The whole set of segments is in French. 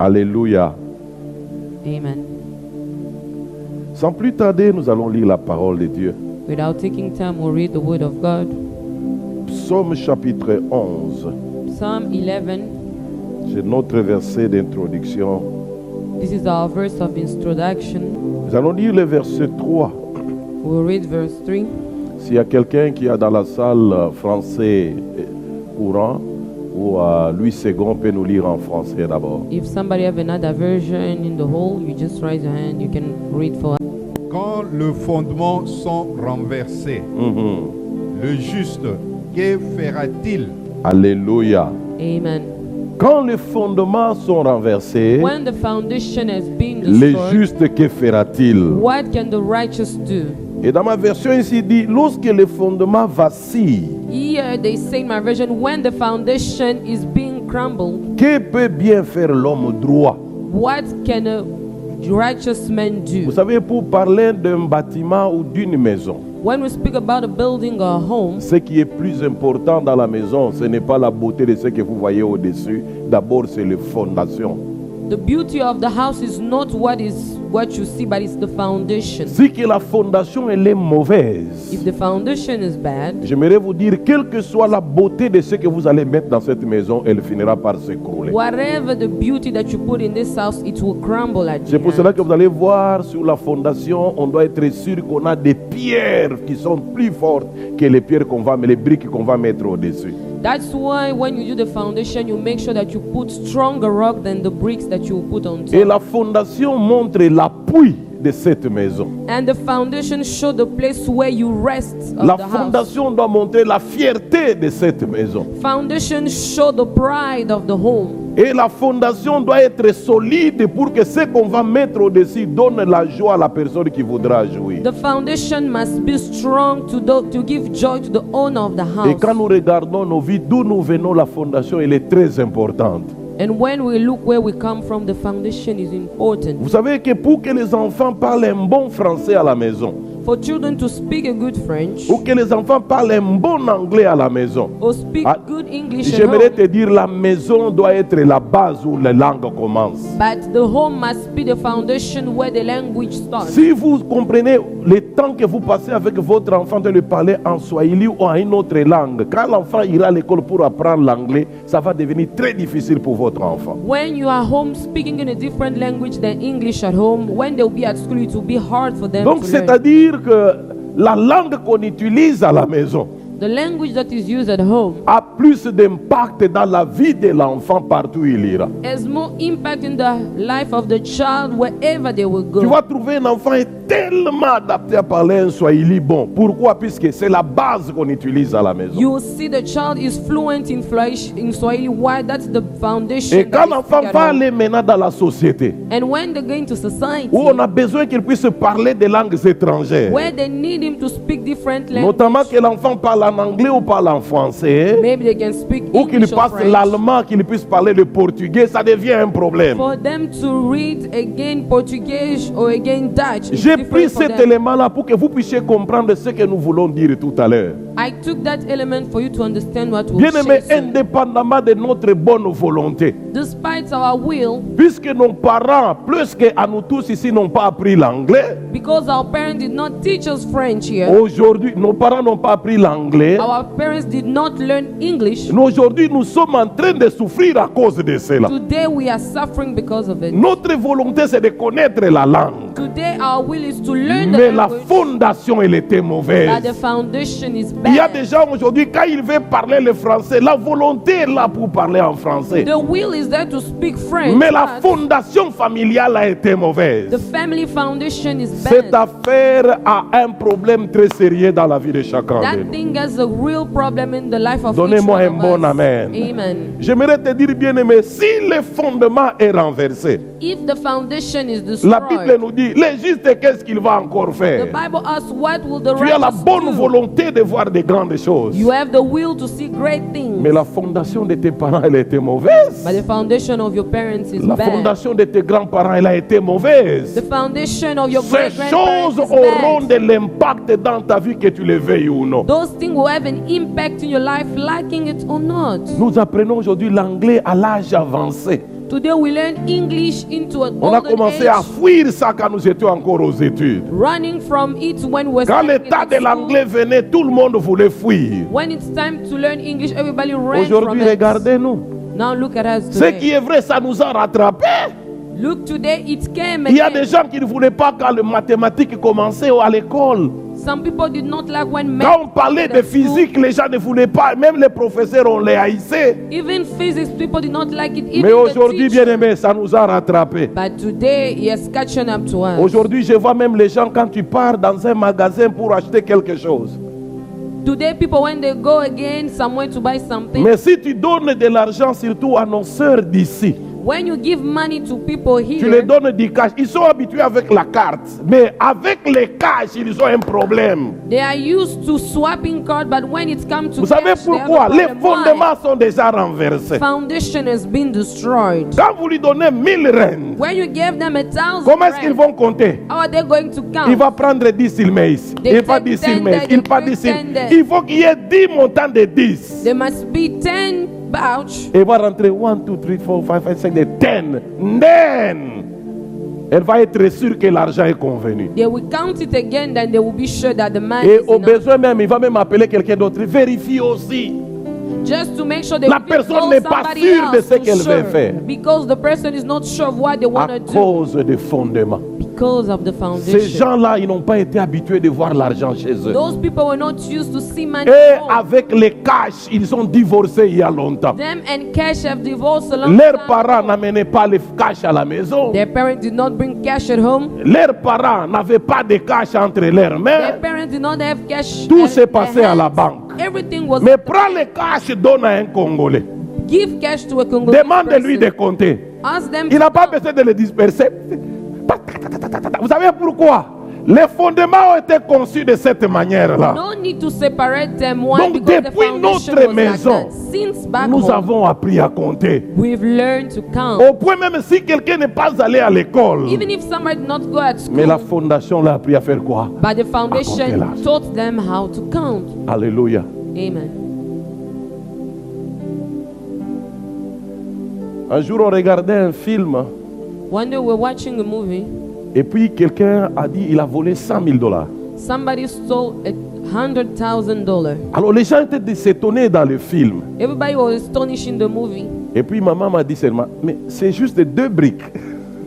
Alléluia. Amen. Sans plus tarder, nous allons lire la parole de Dieu. Without taking time, we'll read the word of God. Psaume chapitre 11. Psalm 11. C'est notre verset d'introduction. This is our verse of introduction. Nous allons lire le verset 3. We'll read verse 3. S'il y a quelqu'un qui a dans la salle français courant ou Louis II peut nous lire en français d'abord. If somebody have another version in the hall, you just raise your hand. You can read for us. Quand le fondement sont renversés, le juste, que fera-t-il? Alléluia. Amen. Quand les fondements sont renversés, When the foundation has been les destroyed, justes, que fera-t-il? what can the righteous do? Et dans ma version ici dit, lorsque les fondements vacillent, Here they say in my version, when the foundation is being crumbled, que peut bien faire l'homme droit? what can a righteous man Vous do? savez, pour parler d'un bâtiment ou d'une maison, When we speak about a building or a home, ce qui est plus important dans la maison, ce n'est pas la beauté de ce que vous voyez au-dessus. D'abord, c'est les fondations. the beauty of the house is not what you see, but it's the foundation. Si que la fondation elle est mauvaise, If the foundation is bad, j'aimerais vous dire, quelle que soit la beauté de ce que vous allez mettre dans cette maison, elle finira par s'écrouler. whatever the beauty that you put in this house, it will crumble at C'est the pour cela end. que vous allez voir sur la fondation, on doit être sûr qu'on a des pierres qui sont plus fortes que les pierres qu'on va, mais les briques qu'on va mettre au-dessus. That's why when you do the foundation, you make sure that you put stronger rock than the bricks that you will put on Et top. la fondation montre l'appui de cette maison. And the foundation show the place where you rest of La the house. fondation doit montrer la fierté de cette maison. Foundation show the pride of the home. Et la fondation doit être solide pour que ce qu'on va mettre au-dessus donne la joie à la personne qui voudra jouir. The foundation must be strong to give joy to the owner of the Et house. quand nous regardons nos vies, d'où nous venons, la fondation, elle est très importante. And when we look where we come from, the foundation is important. Vous savez que pour que les enfants parlent un bon français à la maison, For children to speak a good French ou que les enfants parlent un bon anglais à la maison, or speak Ah, good English at j'aimerais home, te dire, la maison doit être la base où la langue commence. but the home must be the foundation where the language starts. Si vous comprenez le temps que vous passez avec votre enfant de lui parler en swahili ou en une autre langue, quand l'enfant ira à l'école pour apprendre l'anglais, ça va devenir très difficile pour votre enfant. When you are home speaking in a different language than English at home, when they'll be at school, it will be hard for them Donc to learn. c'est-à-dire que la langue qu'on utilise à la maison The language that is used at home a plus d'impact dans la vie de l'enfant partout où il ira. has more impact in the life of the child wherever they will Tu go. vas trouver un enfant tellement adapté à parler un swahili bon. Pourquoi? Puisque c'est la base qu'on utilise à la maison. You will see the child is fluent in Swahili. Why? That's the foundation. Et quand that they l'enfant speak at va home. aller maintenant dans la société, And when they go into society, où on a besoin qu'il puisse parler des langues étrangères, where they need him to speak different notamment languages, que l'enfant parle en anglais ou parle en français, maybe they can speak ou qu'il English or passe French. l'allemand, qu'il puisse parler le portugais, ça devient un problème. For them to read again Portuguese or again Dutch, it's J'ai different pris for cet them. élément-là pour que vous puissiez comprendre ce que nous voulons dire tout à l'heure. I took that element for you to understand what we'll Bien-aimés, say soon. indépendamment de notre bonne volonté, Despite our will, puisque nos parents, plus qu'à nous tous ici, n'ont pas appris l'anglais, because our parents did not teach us French here, aujourd'hui, nos parents n'ont pas appris l'anglais, our parents did not learn English. aujourd'hui, nous sommes en train de souffrir à cause de cela. Today we are suffering because of it. Notre volonté, c'est de connaître la langue. Today our will is to learn the Mais la language, fondation, elle était but mauvaise. the foundation is Il y a bad. des gens aujourd'hui, quand ils veulent parler le français, la volonté est là pour parler en français. The will is there to speak French, Mais la but fondation familiale a été the mauvaise. family foundation is Cette bad. affaire a un problème très sérieux dans la vie de chacun de That nous. thing has a real problem in the life of each Donnez-moi one un of bon us. amen. Amen. J'aimerais te dire, bien-aimé, si le fondement est renversé, If the foundation is la Bible destroyed, nous dit, le juste, qu'est-ce qu'il va encore the faire? Bible asks, what will the Tu as la righteous bonne do? volonté de voir de grandes choses. You have the will to see great things, Mais la fondation de tes parents, elle était mauvaise. but the foundation of your parents is La bad. fondation de tes grands-parents, elle a été mauvaise. The foundation of your Ces great-grandparents choses is auront bad. de l'impact dans ta vie, que tu le veuilles ou non. Those things will have an impact in your life, liking it or not. Nous apprenons aujourd'hui l'anglais à l'âge avancé. Today we learn English into a On a golden commencé à age, fuir ça quand nous étions encore aux études. running from it when we're Quand studying l'état at de school. l'anglais venait, tout le monde voulait fuir. When it's time to learn English, everybody ran from Aujourd'hui, it. regardez-nous. Now look at us Ce qui today. est vrai, ça nous a rattrapés. Look today, it came Il y a again. des gens qui ne voulaient pas quand les mathématiques commençaient à l'école. Some people did not like when Quand on parlait math de at school. physique, les gens ne voulaient pas. Même les professeurs, on les haïssait. Even physics, people did not like it. Even Mais the aujourd'hui, teacher. bien aimé, ça nous a rattrapés. But today, he has catching up to us. Aujourd'hui, je vois même les gens quand tu pars dans un magasin pour acheter quelque chose. Today, people, when they go again somewhere to buy something, Mais si tu donnes de l'argent, surtout à nos sœurs d'ici, when you give money to people tu les here, donnes du cash. Ils sont habitués avec la carte. Mais avec les cash, ils ont un problème. they are used to swapping card, but when it comes to Vous savez cash, they have pourquoi? a Les problem. Why? fondements sont déjà renversés. Foundation has been destroyed. Quand vous lui donnez 1000 rentes, When you give them 1,000 comment est-ce qu'ils rand, vont compter? how are they going to Il count? va prendre 10, il met ici. They Il va take 10, il 10 met ici. there, Il they va take 10. 10 there. Il faut qu'il y ait 10 montants de 10. There must be 10 pouch. Et il va rentrer 1, 2, 3, 4, 5, 6, 7, 10. Then, elle va être sûre que l'argent est convenu. They will count it again, then they will be sure that the man Et is au enough. besoin même, il va même appeler quelqu'un d'autre. Vérifie aussi. Just to make sure they La will personne call n'est pas somebody sûre de else ce to qu'elle veut sure. faire. Because the person is not sure of what they want À to do. cause des fondements. Because of the Ces foundation. gens-là, ils n'ont pas été habitués de voir l'argent chez eux. Those people were not used to see money. Et at home. avec les cash, ils ont divorcé il y a longtemps. Them and cash have divorced a long Leurs time parents ago. n'amenaient pas les cash à la maison. Their parents did not bring cash at home. Leurs parents n'avaient pas de cash entre leurs Their mains. parents did not have cash. Tout at s'est passé their à la hands. banque. Everything was. Mais prends les cash, donne à un Congolais. Give cash to a Congolese Demande-lui de person. compter. Ask them Il n'a to pas count. besoin de les disperser. Vous savez pourquoi? Les fondements ont été conçus de cette manière-là. No need to separate them. Why? Donc, Because the depuis foundation notre was maison, like that. Since back Nous home, avons appris à compter. we've learned to count. Au point même si quelqu'un n'est pas allé à l'école. Even if somebody did not go at Mais la school, fondation l'a appris à faire quoi? but the compter foundation l'argent. taught them how to count. Alléluia. Amen. Un jour, on regardait un film One day we're watching a movie. et puis quelqu'un a dit il a volé 100 000 $. Somebody stole $100,000. Alors les gens étaient s'étonner dans le film. Everybody was astonished in the movie. Et puis maman m'a dit seulement, mais c'est juste 2 briques.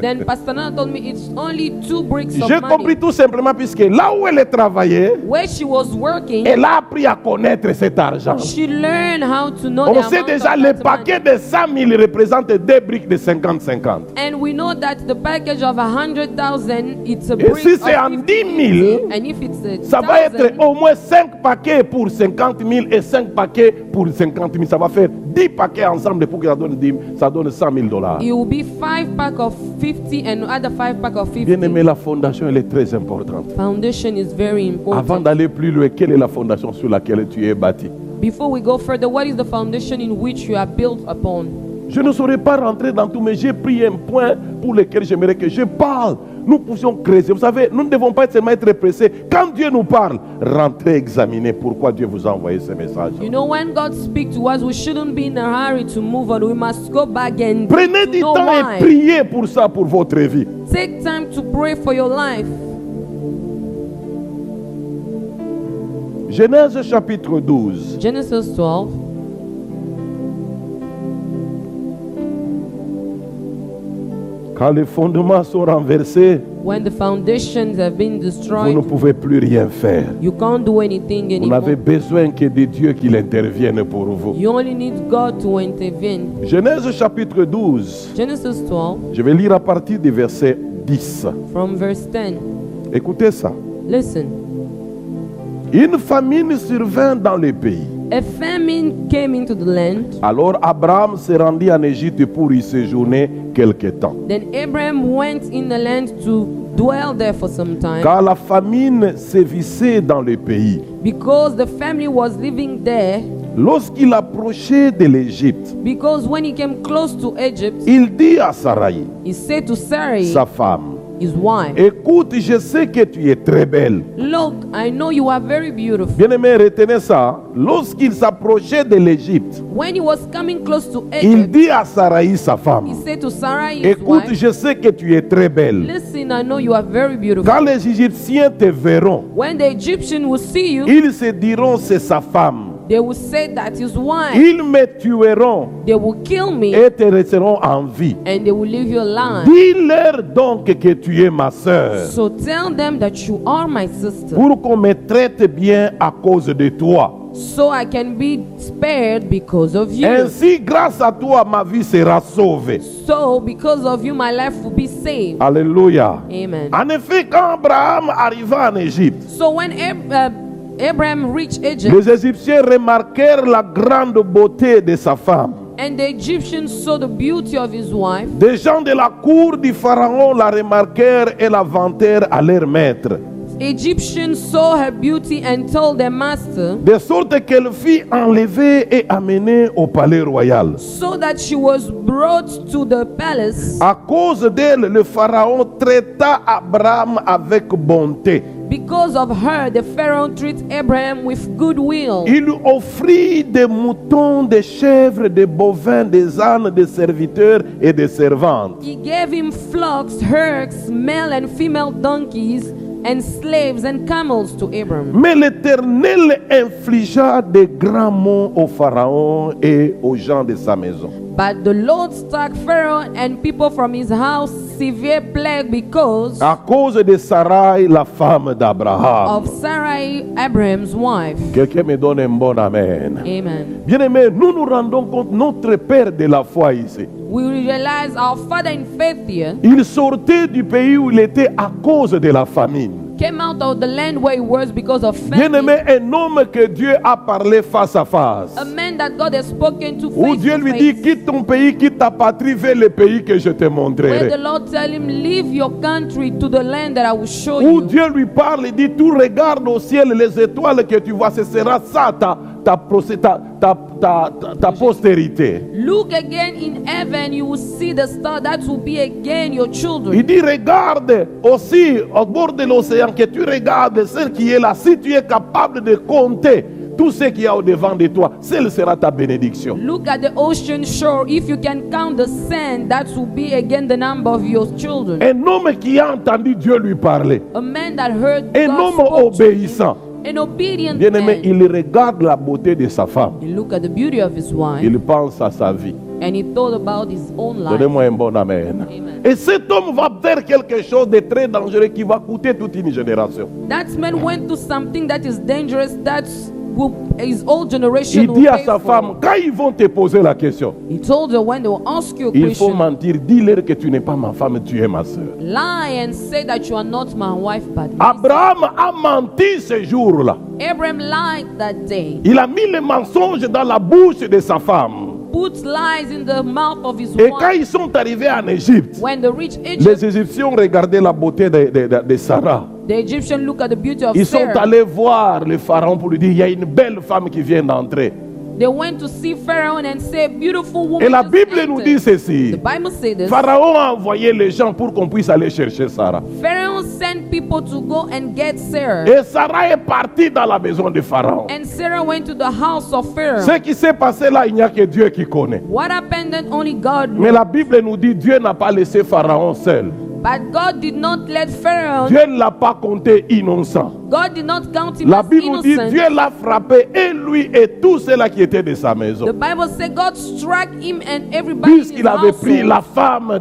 Then Pastor Nana told me it's only 2 bricks of J'ai money. compris tout simplement puisque là où elle travaillait, Where she was working, elle a appris à connaître cet argent. she learned how to know On the sait amount déjà of le that paquet money. de 100 000 représente 2 briques de 50-50. And we know that the package of 100,000, it's a Et brick si of c'est en 50, 10 000, and if it's a ça va être 1,000, au moins 5 paquets pour 50 000 et 5 paquets pour 50 000. Ça va faire 10 paquets ensemble pour que ça donne 10 000, ça donne 100 000 $. it will be 5 pack of 50 and other 5 pack of 50. Bien aimé, la fondation, elle est très importante. Foundation is very Avant important. d'aller plus loin, quelle est la fondation sur laquelle tu es bâti? Before we go further, what is the foundation in which you are built upon? Je ne saurais pas rentrer dans tout, mais j'ai pris un point pour lequel j'aimerais que je parle. Nous pouvons creuser. Vous savez, nous ne devons pas seulement être pressés. Quand Dieu nous parle, rentrez examiner pourquoi Dieu vous a envoyé ce message. You know, when God speaks to us, we shouldn't be in a hurry to move on. We must go back and Prenez to du know temps why. et priez pour ça, pour votre vie. Take time to pray for your life. Genèse chapitre 12. Genesis 12. Quand les fondements sont renversés, When the foundations have been vous ne destroyed, pouvez plus rien faire. you can't do anything Vous n'avez anymore. besoin que de Dieu qu'il intervienne pour vous. You only need God to intervene. Genèse chapitre 12. Genesis 12, Je vais lire à partir du verset 10. from verse 10. Écoutez ça. Listen. Une famine survint dans le pays. A famine came into the land. Alors Abraham se rendit en Égypte pour y séjourner quelque temps. Then Abraham went in the land to dwell there for some time. Car la famine sévissait dans le pays. Because the family was living there. Lorsqu'il approchait de l'Égypte, Because when he came close to Egypt, il dit à Sarai, he said to Sarai, sa femme, his wife. Écoute, je sais que tu es très belle. Look, I know you are very beautiful. Bien-aimé, retenez ça. Lorsqu'il s'approchait de l'Égypte, When he was coming close to il Egypt, dit à Sarai, sa he femme, said to Sarai, his écoute, wife, je sais que tu es très belle. listen, I know you are very beautiful. Quand les Égyptiens te verront, When the Egyptian will see you, ils se diront, c'est sa femme. they will say that his wife. Ils me tueront They will kill me et te resteront en vie. and they will leave you alive. Dis-leur donc que tu es ma sœur, So tell them that you are my sister, pour qu'on me traite bien à cause de toi. so I can be spared because of you. Ainsi, grâce à toi, ma vie sera sauvée. So because of you, my life will be saved. Alléluia. Amen. En effet, quand Abraham arriva en Égypte, So when Abraham reached Egypt, les Égyptiens remarquèrent la grande beauté de sa femme. and the Egyptians saw the beauty of his wife, Des gens de la cour du Pharaon la remarquèrent et la vantèrent à leur maître. Egyptians saw her beauty and told their master, De sorte qu'elle fut enlevée et amenée au palais royal. so that she was brought to the palace. À cause d'elle, le Pharaon traita Abraham avec bonté. Because of her, the Pharaoh treated Abraham with goodwill. Il lui offrit des moutons, des chèvres, des bovins, des ânes, des serviteurs et des servantes. He gave him flocks, herds, male and female donkeys, and slaves and camels to Abraham. Mais l'Éternel infligea de grands maux au Pharaon et aux gens de sa maison. But the Lord struck Pharaoh and people from his house severe plague because À cause de Sarai, la femme d'Abraham. of Sarai, Abraham's wife. Quelqu'un me donne un bon amen. Amen. Bien-aimés, nous nous rendons compte, notre Père de la foi ici, We realize our father in faith here il sortait du pays où il était à cause de la famine. came out of the land where he was because of Bien-aimé, famine. un homme que Dieu a parlé face à face. A man that God has spoken to Où face Dieu to lui dit, face. quitte ton pays, quitte ta patrie, vers le pays que je te Where montrerai. the Lord tell him, leave your country to the land that I will show Où you. Dieu lui parle, il dit, tu regardes au ciel les étoiles que tu vois, ce sera ça ta postérité. Look again in heaven, you will see the star. That will be again your children. Il dit, regarde aussi au bord de l'océan, que tu regardes celle qui est là. Si tu es capable de compter tout ce qu'il y a au-devant de toi, celle sera ta bénédiction. Look at the ocean shore. If you can count the sand, that will be again the number of your children. Un homme qui a entendu Dieu lui parler, A man that heard un God homme spoke to him, obéissant. an obedient Bien-aimé, man. il regarde la beauté de sa femme. He looked at the beauty of his wife Il pense à sa vie. and he thought about his own life. Donnez-moi un bon amen. Amen. Et cet homme va faire quelque chose de très dangereux qui va coûter toute une génération. That man went to something that is dangerous. That his old generation Il will dit à pay sa for. femme, quand ils vont te poser la question, He told her when they will ask you a il faut question, mentir. Dis-leur que tu n'es pas ma femme, tu es ma soeur. lie and say that you are not my wife, but Abraham a menti ce jour-là. Abraham lied that day. Il a mis le mensonge dans la bouche de sa femme. Put lies in the mouth of his Et quand wife. ils sont arrivés en Égypte, When they reached Egypt, les Égyptiens regardaient la beauté de Sarah. the Egyptians look at the beauty of Ils sont Sarah. allés voir le pharaon pour lui dire, il y a une belle femme qui vient d'entrer. They went to see Pharaoh and say, beautiful woman. Et la just Bible nous entered." dit ceci. The Bible says this. Pharaon a envoyé les gens pour qu'on puisse aller chercher Sarah. Pharaoh sent people to go and get Sarah. Et Sarah est partie dans la maison de Pharaon. And Sarah went to the house of Pharaoh. Ce qui s'est passé là, il n'y a que Dieu qui connaît. What happened that only God Mais knew. la Bible nous dit, Dieu n'a pas laissé Pharaon seul. But God did not let Pharaoh, Dieu ne l'a pas compté innocent. God did not count him La as Bible nous dit, innocent. Dieu l'a frappé, et lui et tous ceux-là qui étaient de sa maison. The Bible says God struck him and everybody in his Puisqu'il avait pris household la femme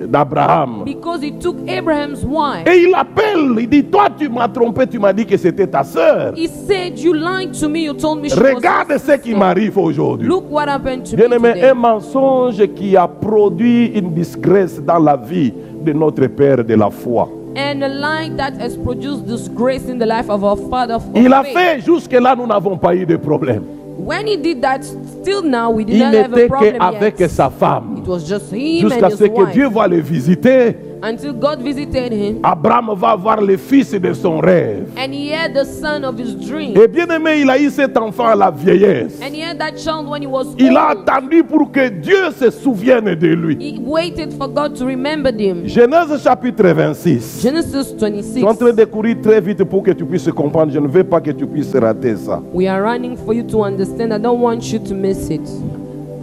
d'Abraham. because he took Abraham's wife. Et il appelle, il dit, toi tu m'as trompé, tu m'as dit que c'était ta sœur. He said, you lied to me, you told me she was Regarde your ce qui sister. m'arrive aujourd'hui. Look what happened to me Bien-aimé, today. un mensonge qui a produit une disgrâce dans la vie de notre Père de la foi. And a lie that has produced disgrace in the life of our father of Il a faith. fait, jusque-là, nous n'avons pas eu de problème. When he did that, still now we did Il not have a n'était problem qu'avec yet. sa femme. It was just him and Jusqu'à his ce que wife. Dieu va le visiter until God visited him Abraham va voir le fils de son rêve. and he had the son of his dream. Et bien aimé, il a eu cet enfant à la vieillesse. And he had that child when he was Il a old. attendu pour que Dieu se souvienne de lui. He waited for God to remember him. Genèse chapitre 26. Genesis Je suis en train 26. de courir très vite pour que tu puisses comprendre. Je ne veux pas que tu puisses rater ça. We are running for you to understand. I don't want you to miss it.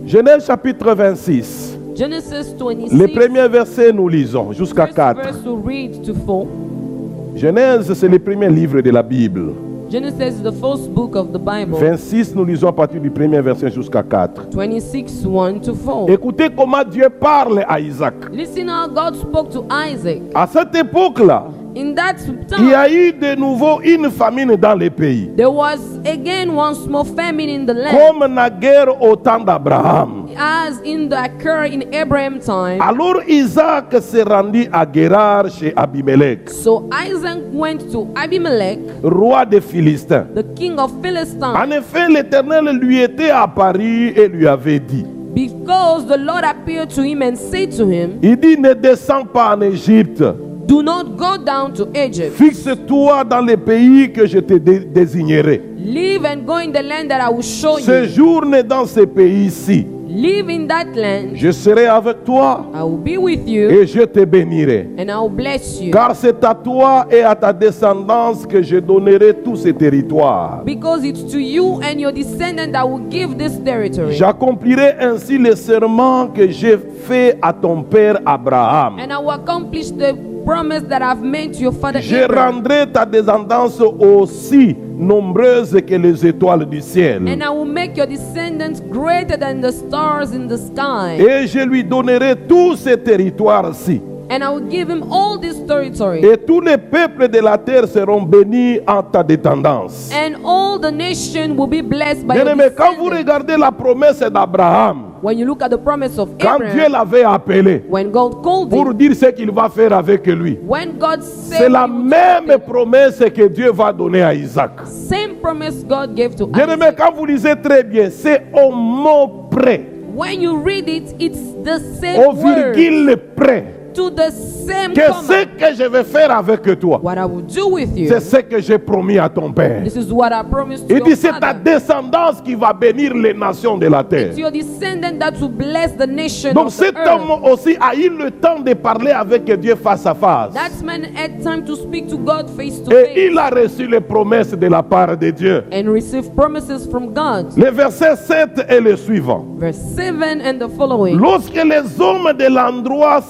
Genèse chapitre 26. Genesis Les 26. premiers versets, nous lisons jusqu'à First 4. verse to read to 4. Genèse, c'est le premier livre de la Bible. Genesis is the first book of the Bible. 26, nous lisons à partir du premier verset jusqu'à 4. 26, 1 to 4. Écoutez comment Dieu parle à Isaac. Listen how God spoke to Isaac. À cette époque-là, In that il y time, a eu de nouveau une famine dans les pays. there was again one small famine in the land, Comme naguère au temps d'Abraham. as in the occur in Abraham time. Alors Isaac se rendit à Guérar chez Abimelech, So Isaac went to Abimelech, roi des Philistins. the king of Philistine, En effet, l'Éternel lui était apparu et lui avait dit, because the Lord appeared to him and said to him, il dit, ne descends pas en Égypte, do not go down to Egypt. fixe-toi dans les pays que je te désignerai. Live and go in the land that I will show you. Séjourne dans ces pays-ci. Live in that land. Je serai avec toi I will be with you et je te bénirai. and I will bless you. Car c'est à toi et à ta descendance que je donnerai tous ces territoires. Because it's to you and your descendant I will give this territory. J'accomplirai ainsi le serment que j'ai fait à ton père Abraham. And I will accomplish the promise that I've made to your father Je Abraham. rendrai ta descendance aussi nombreuse que les étoiles du ciel. And I will make your descendants greater than the stars in the sky. Et je lui donnerai tous ces territoires-ci. And I will give him all this territory. Et tous les peuples de la terre seront bénis en ta descendance. And all the nation will be blessed by your Bien-aimé, quand vous descendants. regardez la promesse d'Abraham, When you look at the promise of quand Dieu Abraham, l'avait appelé when God called pour him, dire ce qu'il va faire avec lui, when God c'est said la he would même do it, promesse que Dieu va donner à Isaac. same promise God gave to Bien-aimé, Isaac. quand vous lisez très bien, c'est au mot près, When you read it, it's the same au word virgule près, to the same que ce command. que je vais faire avec toi, What I will do with you, c'est ce que j'ai promis à ton père. this is what I promised to Il dit, your c'est ta father. descendance qui va bénir les nations de la terre. It's your descendant that will bless the nation Donc of the cet earth. homme aussi a eu le temps de parler avec Dieu face à face. That man had time to speak to God face to Et face il a reçu les promesses de la part de Dieu. and receive promises from God. Le verset 7 est le suivant. Verse 7 and the following. Lorsque les hommes de l'endroit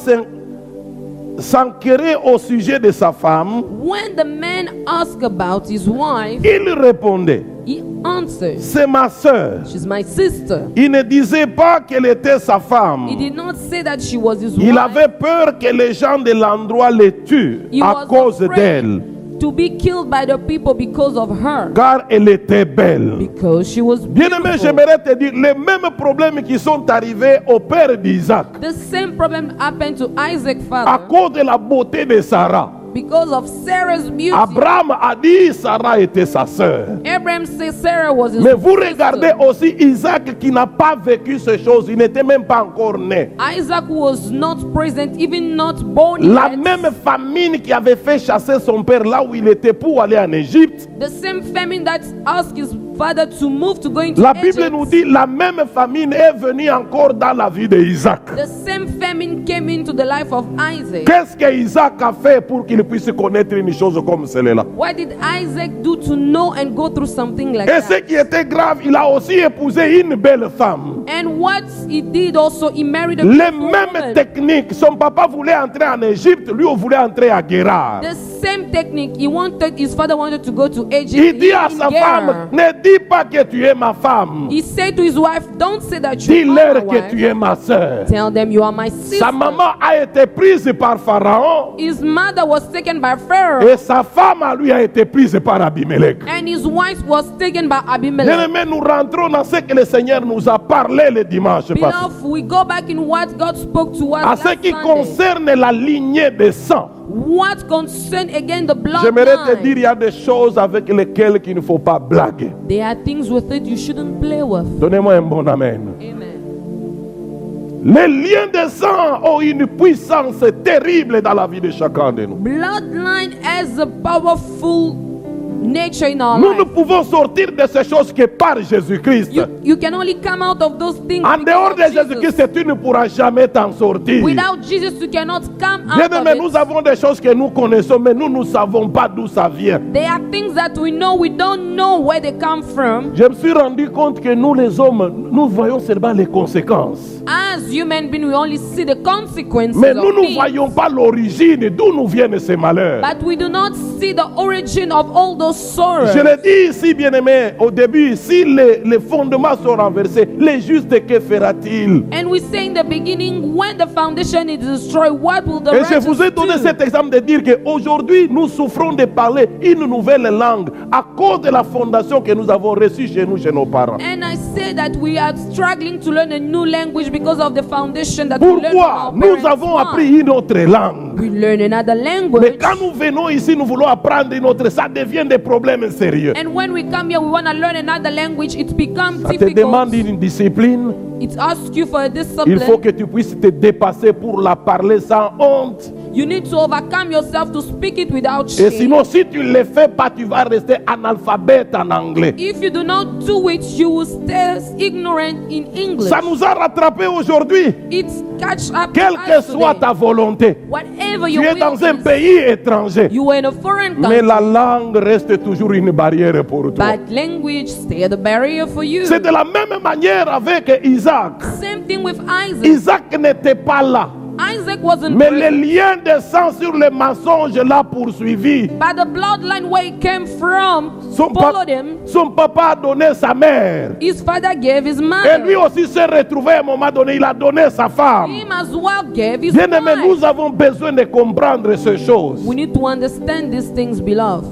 s'enquéraient au sujet de sa femme, When the man asked about his wife, il répondait, he answered, c'est ma sœur. she's my sister. Il ne disait pas qu'elle était sa femme. He did not say that she was his Il wife. avait peur que les gens de l'endroit les tuent He à was cause afraid d'elle, to be killed by the people because of her, car elle était belle. because she was Bien-aimé, beautiful. j'aimerais te dire, les mêmes problèmes qui sont arrivés au père d'Isaac The same problem happened to Isaac's à father cause de la beauté de Sarah. because of Sarah's beauty. Abraham a dit Sarah était sa sœur. Abraham said Sarah was his Mais vous sister. regardez aussi Isaac qui n'a pas vécu ces choses, il n'était même pas encore né. Isaac was not present, even not born La yet. même famine qui avait fait chasser son père là où il était pour aller en Égypte, The same famine that asked his father to move to go into la Bible Egypt. nous dit la même famine est venue encore dans la vie d'Isaac. The same famine came into the life of Isaac. Qu'est-ce que Isaac a fait pour qu'il puisse connaître une chose comme celle-là? What did Isaac do to know and go through something like Et ce that? qui était grave, il a aussi épousé une belle femme. And what he did also, he married a Les beautiful mêmes woman. techniques. Son papa voulait entrer en Égypte, lui on voulait entrer à Guérar. The same technique. His father wanted to go to Egypt. Il dit à in sa Gerar. femme, ne dis pas que tu es ma femme. He said to his wife, don't say that you are Dis-leur my que wife. tu es ma soeur. Tell them you are my sister. Sa maman a été prise par Pharaon His mother was taken by Pharaoh. et sa femme à lui a été prise par Abimelech. And his wife was taken by Abimelech. Bien-aimés, nous rentrons dans ce que le Seigneur nous a parlé le dimanche passé. Beloved, we go back in what God spoke to us À last ce qui Sunday. concerne la lignée de sang, What concern again the j'aimerais te dire, bloodline? il y a des choses avec lesquelles il ne faut pas blaguer. There are things with it you shouldn't play with. Donnez-moi un bon amen. Amen. Les liens de sang ont une puissance terrible dans la vie de chacun de nous. Bloodline has a powerful nature in our Nous ne life. pouvons sortir de ces choses que par Jésus-Christ. You can only come out of those things En dehors de because of Jésus-Christ, Jesus. tu ne pourras jamais t'en sortir. Without Jesus, you cannot come out of Bien-aimés, nous it. avons des choses que nous connaissons, mais nous ne savons pas d'où ça vient. There are things that we don't know where they come from. Je me suis rendu compte que nous, les hommes, nous voyons seulement les conséquences. As human beings, we only see the consequences Mais of nous ne things. voyons pas l'origine, d'où nous viennent ces malheurs. But we do not see the origin of all those sorrows. Je l'ai dit ici, bien-aimé, au début, si les fondements sont renversés, les justes, que fera-t-il? And we say in the beginning, when the foundation is destroyed, what will the Et je righteous vous ai donné do? cet exemple de dire qu'aujourd'hui, nous souffrons de parler une nouvelle langue à cause de la fondation que nous avons reçue chez nous, chez nos parents. And I say that we are struggling to learn a new language because of the foundation that we learned from Pourquoi? our Nous parents. avons Why? appris une autre langue. We learn another Mais language. quand nous venons ici, nous voulons apprendre une autre, ça devient des problèmes sérieux. And when we come here, we want to learn another language. It becomes Ça te demande difficult. une discipline. It asks you for a Il faut discipline. que tu puisses te dépasser pour la parler sans honte. You need to overcome yourself to speak it without Et shame. sinon, si tu ne le fais pas, tu vas rester analphabète en anglais. If you do not do it, you will stay ignorant in English. Ça nous a rattrapés aujourd'hui. It's catch up Quelle to que us soit today. ta volonté. Whatever Tu your es will dans un is, pays étranger. you are in a foreign Mais country, la langue reste toujours une barrière pour toi. but language stay the barrier for you. C'est de la même manière avec Isaac. Same thing with Isaac. Isaac n'était pas là. Isaac wasn't Mais present, les liens de sang sur les mensonges l'ont poursuivi. but the bloodline where he came from followed him. Son papa a donné sa mère. His father gave his Et lui mother. aussi s'est retrouvé à un moment donné, il a donné sa femme. Him as well gave his Bien-aimés, wife. nous avons besoin de comprendre ces choses. We need to understand these things, beloved.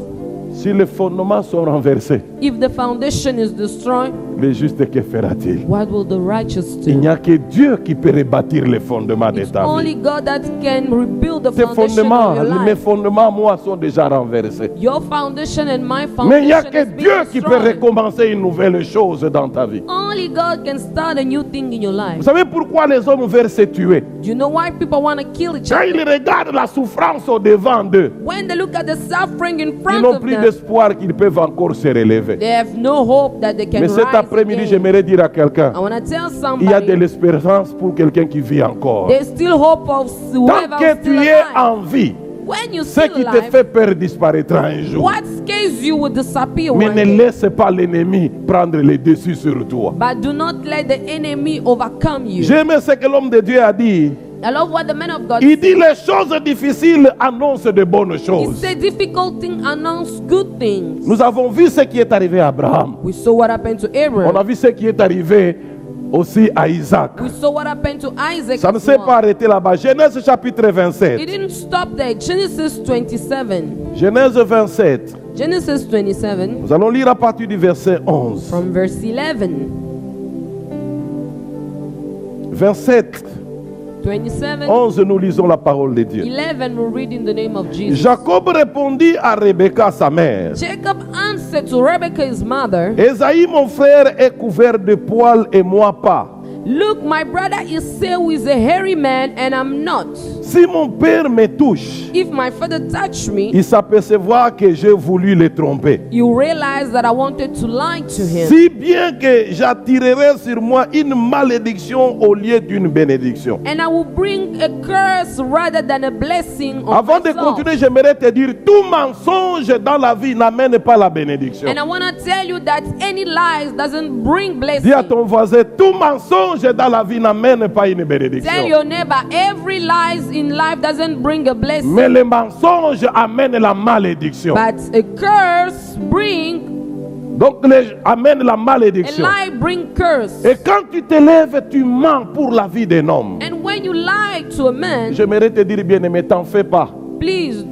Si les fondements sont renversés, If the foundation is destroyed, le juste que fera-t-il? what will the righteous Il do? n'y a que Dieu qui peut rebâtir les fondements de It's ta only vie. God that can rebuild the Ces foundation fondements, of your mes life. fondements, moi, sont déjà renversés. Your foundation and my Mais il n'y a foundation que has Dieu been qui peut destroyed. recommencer une nouvelle chose dans ta vie. Only God can start a new thing in your life. Vous savez pourquoi les hommes veulent se tuer? Do you know why people want to kill each Quand ils other? regardent la souffrance au devant d'eux, When they look at the suffering in ils front n'ont of plus them, d'espoir qu'ils peuvent encore se relever. they have no hope that they can Mais cet rise après-midi, again. j'aimerais dire à quelqu'un, I want to tell il y a de somebody, l'espérance pour quelqu'un qui vit encore. there's still hope of Tant whoever que is still tu es alive. en vie, When you ce still qui te alive, fait peur disparaîtra un jour. what scares you will disappear Mais one ne day. laisse pas l'ennemi prendre le dessus sur toi. But do not let the enemy overcome you. J'aime ce que l'homme de Dieu a dit. I love what the man of God Il dit said. les choses difficiles annoncent de bonnes He choses. said difficult things announce good things. Nous avons vu ce qui est arrivé à Abraham. We saw what happened to On a Abraham. vu ce qui est arrivé aussi à Isaac. We saw what happened to Isaac. Ça ne as s'est well. pas arrêté là-bas. Genèse chapitre It 27. didn't stop there. Genesis 27. Genèse 27. Genesis 27 Nous allons lire à partir du verset 11. from verse 11. 27, 27, 11, nous lisons la parole de Dieu. 11, we'll read in the name of Jesus. Jacob répondit à Rebecca, sa mère. Jacob answered to Rebekah, his mother, Esaïe, mon frère, est couvert de poils et moi pas. Look, my brother Esau is a hairy man, and I'm not. Si mon père me touche, If my father touched me, il s'apercevra que j'ai voulu le tromper. you realize that I wanted to lie to him. Si bien que j'attirerai sur moi une malédiction au lieu d'une bénédiction. And I will bring a curse rather than a blessing on Avant de myself. continuer, j'aimerais te dire, tout mensonge dans la vie n'amène pas la bénédiction. And I want to tell you that any lies doesn't bring blessing. Dis à ton voisin, tout mensonge dans la vie n'amène pas une Tell bénédiction. your neighbor, every lies in life doesn't bring a blessing, Mais les mensonges amènent la malédiction. but a curse bring, Donc, amène la a malédiction. lie bring curse. Et quand tu te lèves, tu mens pour la vie d'un homme. And when you lie to a man, J'aimerais te dire, bien aimé, t'en fais pas. please,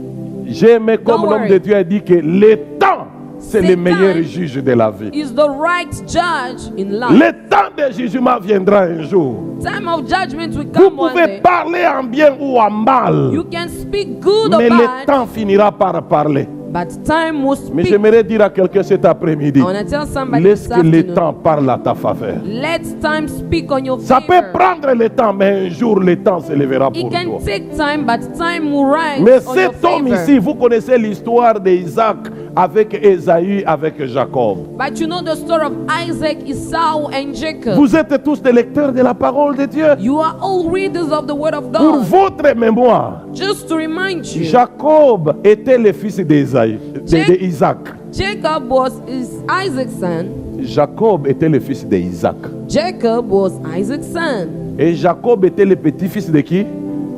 J'aime comme Don't l'homme worry. de Dieu a dit que le temps, c'est le Satan meilleur juge de la vie. is the right judge in life. Le temps de jugement viendra un jour. Time of judgment will Vous come one pouvez day. parler en bien ou en mal, You can speak good or mais le bad, temps finira par parler. But time will Mais speak. j'aimerais dire à quelqu'un cet après-midi, I want to tell somebody laisse this que le afternoon, temps parle à ta faveur. let time speak on your Ça peut favor. prendre le temps, mais un jour le temps se lèvera It pour toi. can take time, but time will rise Mais on your cet homme favor. ici, vous connaissez l'histoire d'Isaac avec Ésaü, avec Jacob. But you know the story of Isaac, Esau, and Jacob. Vous êtes tous des lecteurs de la parole de Dieu. You are all readers of the word of Pour God. votre mémoire, Just to remind you, Jacob était le fils d'Ésaü, d'Isaac. Jacob was Isaac's son. Jacob était le fils d'Isaac. Jacob was Isaac's son. Et Jacob était le petit-fils de qui?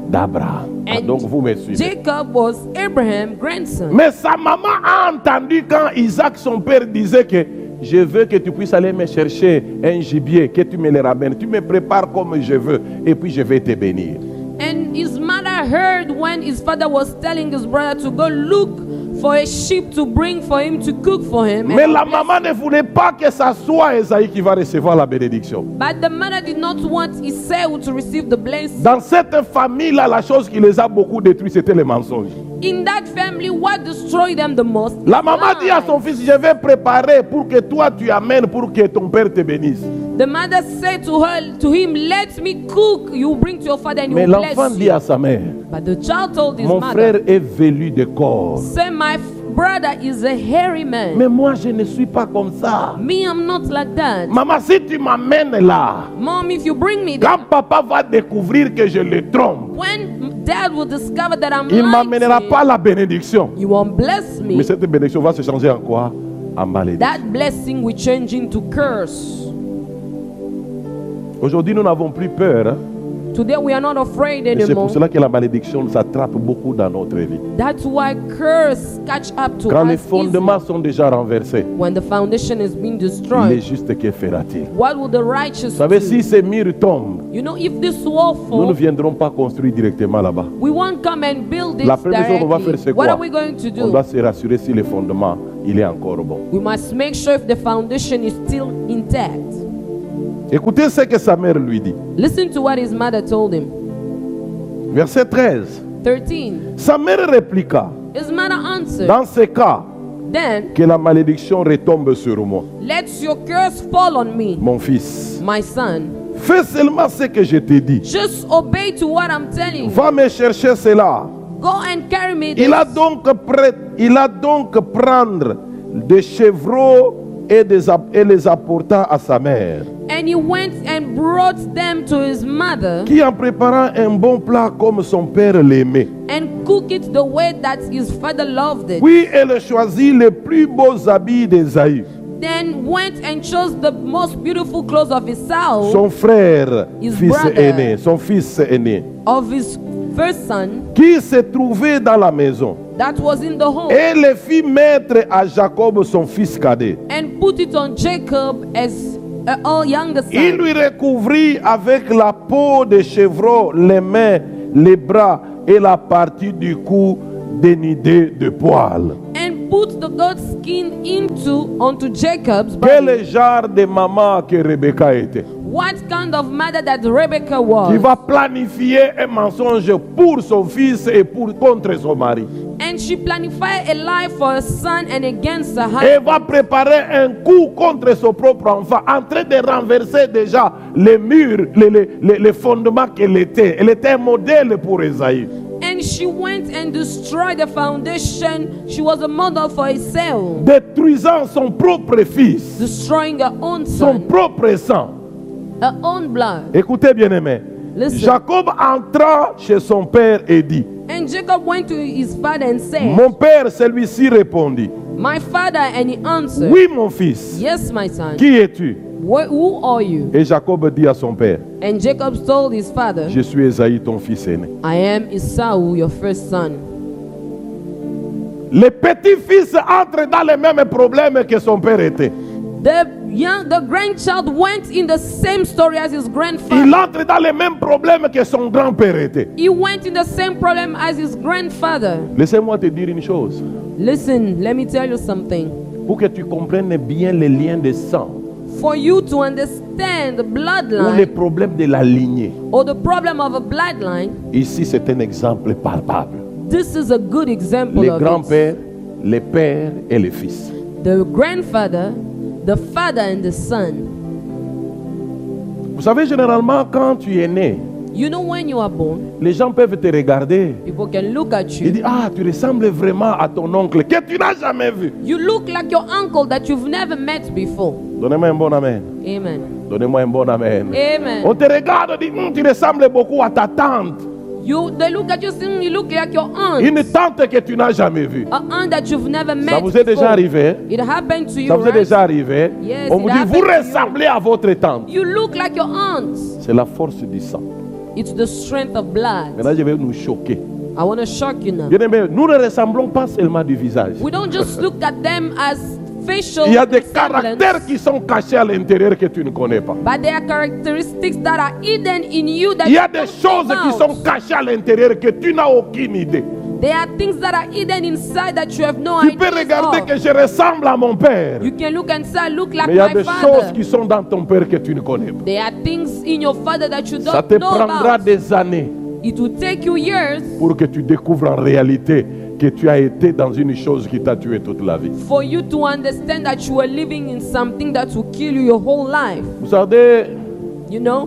D'Abraham. Ah, And donc vous me suivez. Jacob was Abraham's grandson. Mais sa maman a entendu quand Isaac, son père, disait que je veux que tu puisses aller me chercher un gibier, que tu me le ramènes. Tu me prépares comme je veux et puis je vais te bénir. And his mother heard when his father was telling his brother to go look for a sheep to bring for him to cook for him. Mais la maman ne voulait pas que ça soit Esaïe qui va recevoir la bénédiction. But the mother did not want Esau to receive the blessing. Dans cette famille-là, la chose qui les a beaucoup détruits, c'était les mensonges. In that family, what destroyed them the most? La maman dit à son lies. fils, je vais préparer pour que toi tu amènes, pour que ton père te bénisse. The mother said to him, let me cook. You bring to your father and he Mais will l'enfant bless dit you. à sa mère, But the child told his mon mother, frère est velu de corps. say, my brother is a hairy man. Mais moi, je ne suis pas comme ça. Me, I'm not like that. Maman, si tu m'amènes là, Mom, if you bring me there, quand papa va découvrir que je le trompe, when dad will discover that I'm il ne lying m'amènera to pas him, la bénédiction. you won't bless me. Mais cette bénédiction va se changer en quoi? En malédiction. That blessing will change into curse. Aujourd'hui, nous n'avons plus peur. Hein? Today we are not afraid Et c'est pour anymore. cela que la malédiction s'attrape beaucoup dans notre vie. That's why curse catch up to Quand les us fondements easily. sont déjà renversés, When the foundation has been les destroyed, justes, que fera-t-il? what will the righteous Vous savez, do? si ces murs tombent, You know, if this wall nous ne falls, viendrons pas construire directement là-bas. we won't come and build it La première chose qu'on va faire, directly. c'est What quoi? are we going to On do? doit se rassurer si le fondement il est encore bon. We must make sure if the foundation is still intact. Écoutez ce que sa mère lui dit. Listen to what his mother told him. Verset 13. 13. Sa mère répliqua, His mother answered, dans ce cas, then que la malédiction retombe sur moi, let your curse fall on me, mon fils. my son. Fais seulement ce que je t'ai dit. Just obey to what I'm telling you. Va me chercher cela. Go and carry me this. Il a donc prendre des chevreaux et les apporta à sa mère, And he went and brought them to his mother qui en préparant un bon plat comme son père l'aimait. and cooked it the way that his father loved it. Puis elle choisit les plus beaux habits d'Ésaü, Then went and chose the most beautiful clothes of Esau, son frère, His fils brother. aîné, son fils aîné, of his first son, qui se trouvait dans la maison, that was in the home, et les fit mettre à Jacob son fils cadet. and put it on Jacob as a younger Il son. lui recouvrit avec la peau de chevreau les mains, les bras et la partie du cou dénudée de poils. And put the goat skin onto Jacob's Quel body. genre de maman que Rebecca était, What kind of mother that Rebecca qui was. va planifier un mensonge pour son fils et contre son mari, And she planified a lie for her son and against her et husband. va préparer un coup contre son propre enfant, en train de renverser déjà les murs, les fondements qu'elle était. Elle était un modèle pour Esaü. And she went and destroyed the foundation. She was a model for Esau, Détruisant son propre fils, destroying her own son son, propre sang. her own blood. Écoutez bien aimé. Listen. Jacob entra chez son père et dit, And Jacob went to his father and said, mon père, celui-ci répondit, my father, and he answered, oui mon fils, yes, my son. qui es-tu? Who are you? Et Jacob dit à son père, And Jacob told his father, je suis Esaü, ton fils aîné. I am Esau, your first son. Le petit-fils entre dans les mêmes problèmes que son père était. The grandchild went in the same story as his Il grandfather. entre dans les mêmes problèmes que son grand-père était. He went in the same problem as his grandfather. Laissez-moi te dire une chose, Listen, let me tell you something. pour que tu comprennes bien les liens de sang For you to understand the ou les bloodline problèmes de la lignée. or the problem of a bloodline, Ici, c'est un exemple palpable. this is a good example Le of it. grand-père les pères et les fils. The grandfather, the father and the son. Vous savez, généralement, quand tu es né, You know, when you are born, les gens peuvent te regarder. people can look at Ils you. disent, ah, tu ressembles vraiment à ton oncle que tu n'as jamais vu. You look like your uncle that you've never met before. Donnez-moi un bon amen. Amen. Donnez-moi un bon amen. Amen. On te regarde et dit, tu ressembles beaucoup à ta tante. They look at you saying you look like your aunt. Une tante que tu n'as jamais vue. An aunt that you've never met. Ça vous est déjà before. arrivé? It happened to you, Ça vous est right? déjà arrivé? Yes, On vous it dit, vous happened to you. ressemblez à votre tante. You look like your aunt. C'est la force du sang. It's the strength of blood. Maintenant, je vais nous choquer. I want to shock you now. Bien aimé, nous ne ressemblons pas seulement du visage. We don't just look at them as facial Il y a des resemblance, caractères qui sont cachés à l'intérieur que tu ne connais pas. but there are characteristics that are hidden in you that Il y a you des don't choses know qui sont about. cachées à l'intérieur que tu n'as aucune idée. There are things that are hidden inside that you have no Tu peux idea regarder of. que je ressemble à mon père. You can look and say, I look like Mais il y a my des choses father. qui sont dans ton père que tu ne connais pas. There are things in your father that you Ça don't te know prendra about. des années It will take you years pour que tu découvres en réalité que tu as été dans une chose qui t'a tué toute la vie. for you to understand that you are living in something that will kill you your whole life. Vous savez, You know?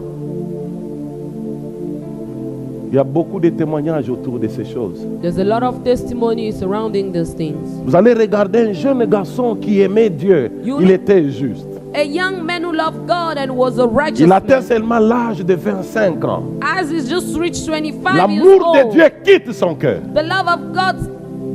il y a beaucoup de témoignages autour de ces choses. There's a lot of testimony surrounding these things. Vous allez regarder un jeune garçon qui aimait Dieu. You- Il était juste. A young man who loved God and was a righteous Il atteint man. seulement l'âge de 25 ans. As he's just reached 25 years L'amour de old, Dieu quitte son cœur. the love of God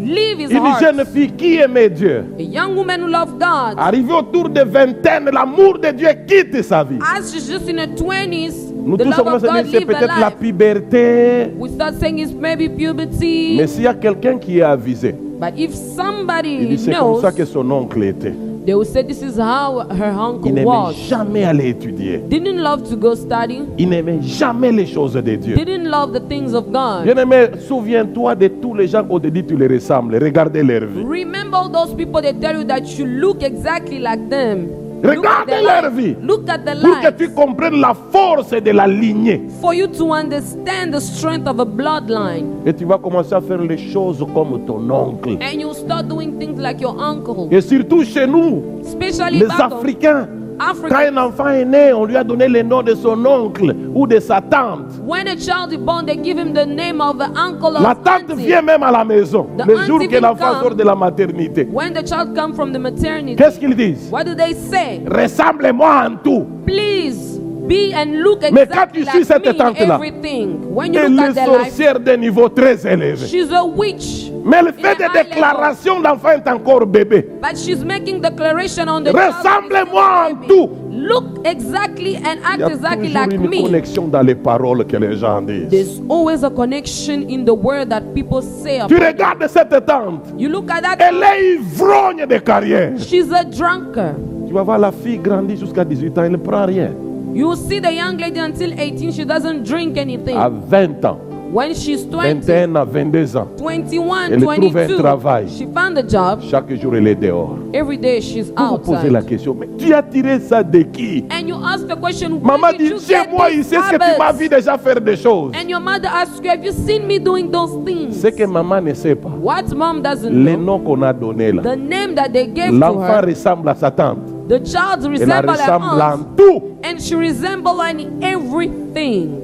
leave his Une heart. jeune fille qui aimait Dieu. A young woman who loved God, Arrivée autour de vingtaine, l'amour de Dieu quitte sa vie. as she's just in her 20s, Nous the tous love sommes of God c'est leave her peut-être la life. puberté. We start saying it's maybe puberty, Mais s'il y a quelqu'un qui est avisé, but if il somebody dit c'est comme knows, ça que son oncle était. they will say this is how her Il uncle n'aimait was. jamais aller étudier. Didn't love to go study, Il n'aimait jamais les choses de Dieu. didn't love the things of God. Bien-aimé, souviens-toi de tous les gens qu'on te dit tu les ressembles. Regardez leur vie. Remember all those people that tell you that you look exactly like them. Look at Regardez their leur life. vie. Look at the Pour que life. tu comprennes la force de la lignée. For you to understand the strength of a bloodline. Et tu vas commencer à faire les choses comme ton oncle. And you'll start doing things like your uncle. Et surtout chez nous, Especially les back home. Africains. Quand Africa. un enfant est né, on lui a donné le nom de son oncle ou de sa tante. When a child is born, they give him the name of the uncle or La tante auntie. vient même à la maison The le jour auntie que will l'enfant come. sort de la maternité. When the child comes from the maternity, Qu'est-ce qu'ils disent? what do they say? Ressemble-moi en tout. Please be and look Mais quand exactly tu suis like cette me in tante-là, everything. When you Elle look at est their life, sorcière d'un niveau très élevé. she's a witch. Mais elle fait in a des high level. déclarations, l'enfant est encore bébé. But she's making declaration on the child. Ressemble-moi en baby. tout. Look exactly and Il y act a exactly toujours like une me. connexion dans les paroles que les gens disent. There's always a connection in the word that people say Tu about. regardes cette tante, You look at that. elle est ivrogne de carrière. She's a drunkard. Tu vas voir la fille grandir jusqu'à 18 ans, elle ne prend rien. You will see the young lady until 18, she doesn't drink anything. À 20 ans, When she's 20, 21 ans, 22 ans, 21, Elle trouve un 22, travail. she found a job. chaque jour elle est dehors. Every day she's Vous vous posez la outside. question, mais tu as tiré ça de qui? And you ask the question, Maman where did dit, you chez get moi these ici, est-ce que tu m'as habits? vu déjà faire des choses? And your mother asks you, have you seen me doing those things? Ce que maman ne sait pas, What mom doesn't les know, noms qu'on a donnés là. the name that they gave to L'enfant her, ressemble à sa tante. the child Elle la resemble her ressemble en aunt, tout. and she resemble her in everything.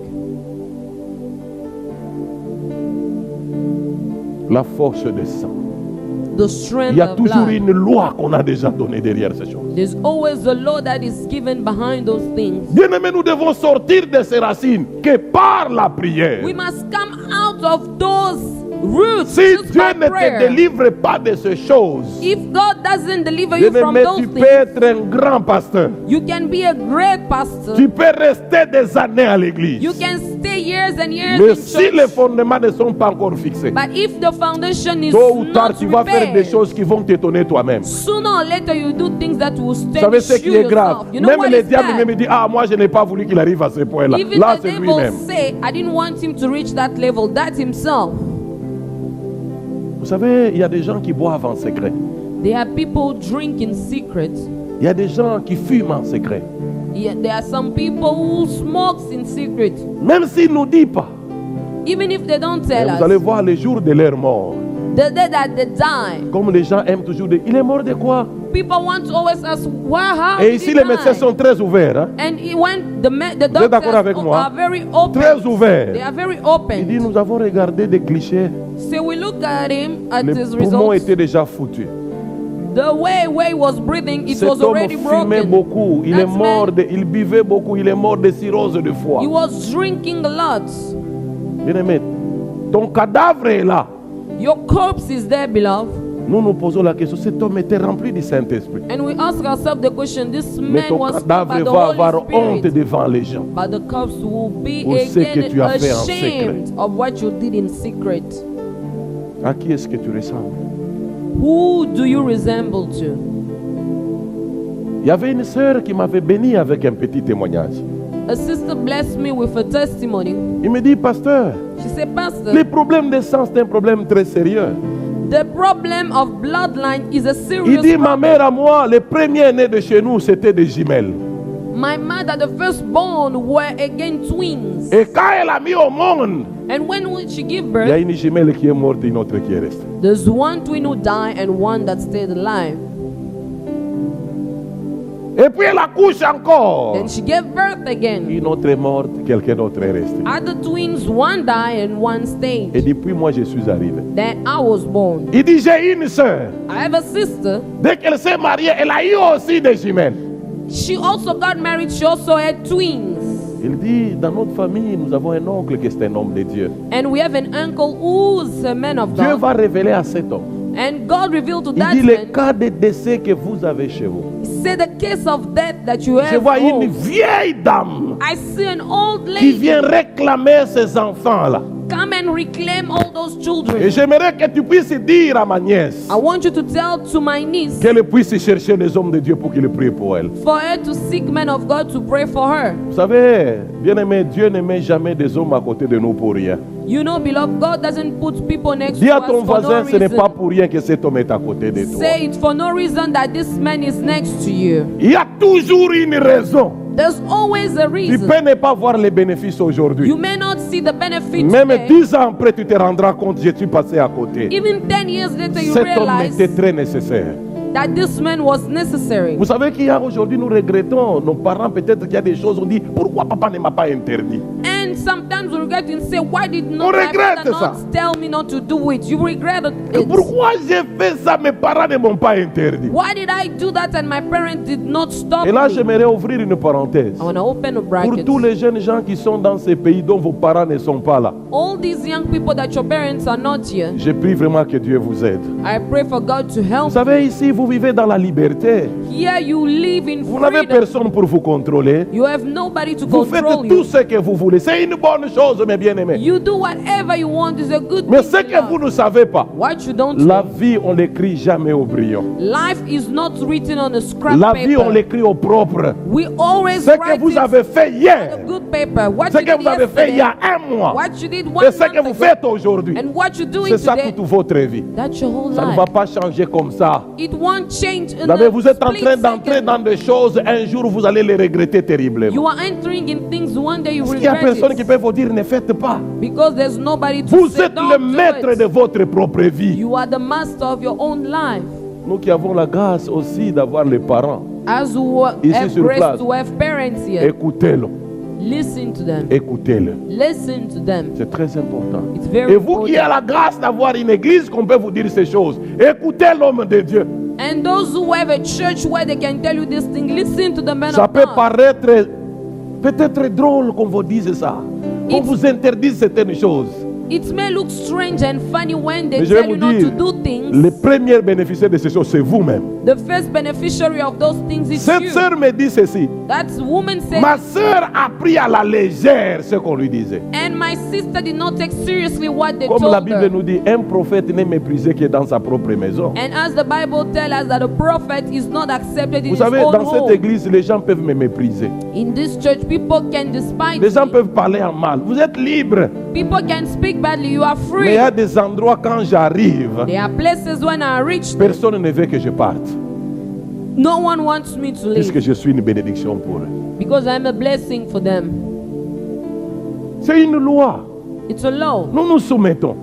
La force de sang. The Il strength y a of toujours blood. une loi qu'on a déjà donnée derrière ces choses. There's always a law that is given behind those things. Bien-aimés, nous devons sortir de ces racines que par la prière. We must come out of those roots Si just Dieu by ne te prayer. délivre pas de ces choses, If God doesn't deliver you from bien-aimé, those tu peux things, être un grand pasteur. you can be a great pastor. Tu peux rester des années à l'église. You can stay years and years Mais in si church. les fondements ne sont pas encore fixés, But if the foundation is tôt ou tard, not tu vas faire des repaired, choses qui vont t'étonner toi-même. sooner or later you do things that will Vous savez ce astonish qui you est grave? yourself. You know Même what les is diables bad? me disent, ah, moi je n'ai pas voulu qu'il arrive à ce point-là. Even Là, the c'est devil lui-même. say, I didn't want him to reach that level. That's himself. Vous savez, il y a des gens qui boivent en secret. There are people drink in secret. Il y a des gens qui fument en secret. There are some people who smokes in secret. Même s'ils ne nous disent pas, Even if they don't mais tell vous allez us, voir le jour de leur mort. The day that they die, Comme les gens aiment toujours dire, il est mort de quoi? people want to always ask, how Et did ici, he les médecins sont die? très ouverts. Hein? And when the êtes d'accord avec doctors moi? are very open, Très ouverts. they are very Il dit, open. nous avons regardé des clichés. So we look at him, at Les his poumons results. étaient déjà foutus. The way he was breathing, it Cet was homme already fumait broken. beaucoup. Il est That mort, man, il buvait beaucoup. Il est mort de cirrhose de foie. he was drinking a lot. Bien-aimé, ton cadavre est là. Your corpse is there, beloved. Nous nous posons la question, cet homme était rempli du Saint-Esprit. And we ask ourselves the question, this Mais man ton was filled cadavre by the va avoir Holy honte Spirit. devant les gens. But the corpse will be Pour ce que tu as again fait en ashamed of what you did in secret. À qui est-ce que tu ressembles? Who do you resemble to? Il y avait une sœur qui m'avait béni avec un petit témoignage. A sister blessed me with a testimony. Il me dit, pasteur, She said, Pastor, les problèmes de sang, c'est un problème très sérieux. the problem of bloodline is a Il serious dit, ma problem. mère à moi, les premiers nés de chez nous, c'était des jumelles. My mother, the firstborn, were again twins. Et quand elle a mis au monde, And when she gave il y a birth, une jumelle qui est morte et une autre qui est restée. there's one twin who died and one that stayed alive. Et puis elle accouche encore. Then she gave birth again. Une autre est morte, quelqu'un d'autre est resté. Other twins, one died and one Et stayed. depuis moi, je suis arrivé. Then I was born. Il dit, j'ai une sœur. I have a sister. Dès qu'elle s'est mariée, elle a eu aussi des jumelles. She also got married. She also had twins. Il dit, dans notre famille, nous avons un oncle qui est un homme de Dieu. And we have an uncle who's a man of Dieu God. va révéler à cet homme. And God revealed to Il that dit, le man, cas de décès que vous avez chez vous. he said, the case of death that you Je have vois une home, vieille dame I see an old qui lady vient réclamer ses enfants-là. come and reclaim all those Et children. j'aimerais que tu puisses dire à ma nièce I want you to tell to my niece qu'elle puisse chercher les hommes de Dieu pour qu'ils prient pour elle. for her to seek men of God to pray for her. Vous savez, bien-aimé, Dieu ne met jamais des hommes à côté de nous pour rien. You know, beloved, God doesn't put people next Dis to à us ton for no voisin, ce n'est pas reason. pour rien que cet homme est à côté de toi. Say it for no reason that this man is next to you. Il y a toujours une raison. There's always a Tu reason. peux ne pas voir les bénéfices aujourd'hui. You may not see the benefit Même today. 10 ans après, tu te rendras compte, je suis passé à côté. Even 10 years later, you Cet homme realize était très nécessaire. that this man was necessary. Vous savez qu'il y a aujourd'hui, nous regrettons, nos parents peut-être qu'il y a des choses, on dit, pourquoi papa ne m'a pas interdit? And sometimes we regret and say, why did On not my regrette father ça. not tell me not to do it? You regret Et it. pourquoi j'ai fait ça, mes parents ne m'ont pas interdit? Why did I do that and my parents did not stop Et là, me? j'aimerais ouvrir une parenthèse. I want to open a Pour bracket. tous les jeunes gens qui sont dans ces pays dont vos parents ne sont pas là, All these young people that your parents are not here, je prie vraiment que Dieu vous aide. I pray for God to help. Vous savez, ici, vous vivez dans la liberté. Here you live in Vous n'avez freedom. personne pour vous contrôler. You have nobody to Vous faites control tout you. ce que vous voulez. C'est une bonne chose, mes bien-aimés. You do whatever you want. Is a good Mais thing ce to que vous love. ne savez pas, What you don't la know, vie, on l'écrit jamais au brillant. life is not written on a scrap La vie, on paper. l'écrit au propre. We always Ce que write vous it avez fait on a hier, good paper. What ce you que did vous avez fait il y a yesterday, un mois, what you did one et ce que month vous ago, faites aujourd'hui, and what you're doing c'est ça today, toute votre vie. that's your whole Ça ne life. va pas changer comme ça. It won't change in Vous savez, a vous êtes en split train d'entrer second. dans des choses, un jour vous allez les regretter You terriblement. are entering in things one day you Parce qu'il n'y a regret personne qui it. peut vous dire ne faites pas. Because there's nobody to Vous say êtes don't le do maître it. de votre propre vie. You are the master of your own life. Nous qui avons la grâce aussi d'avoir les parents, As we Ici have sur grace place. to have parents here, écoutez-le, listen to them. écoutez-le. Listen to them. C'est très important. It's very Et vous qui avez important. la grâce d'avoir une église qu'on peut vous dire ces choses, écoutez l'homme de Dieu. And those who have a church where they can tell you this thing, listen to the man Ça of peut God. paraître peut-être drôle qu'on vous dise ça, qu'on It's- vous interdise certaines choses. It may look strange and funny when they Mais je vais tell vous you not dire, to do things. les premiers bénéficiaires de ces choses, c'est vous-même. The first beneficiary of those things is Cette you. sœur me dit ceci. That woman said, Ma sœur a pris à la légère ce qu'on lui disait. and my sister did not take seriously what they Comme la told Bible her. nous dit, un prophète n'est méprisé que dans sa propre maison. And as the Bible tells us that a prophet is not accepted in Vous his savez, own dans cette home. église, les gens peuvent me mépriser. In this church, people can despise Les gens me. peuvent parler en mal. Vous êtes libre. People can speak badly. You are Mais il free. y a des endroits, quand j'arrive, There are places when I reach, personne ne veut que je parte. no one wants me to Puisque leave je suis une bénédiction pour eux. because I'm a blessing for them. C'est une loi. It's a law. Nous nous soumettons.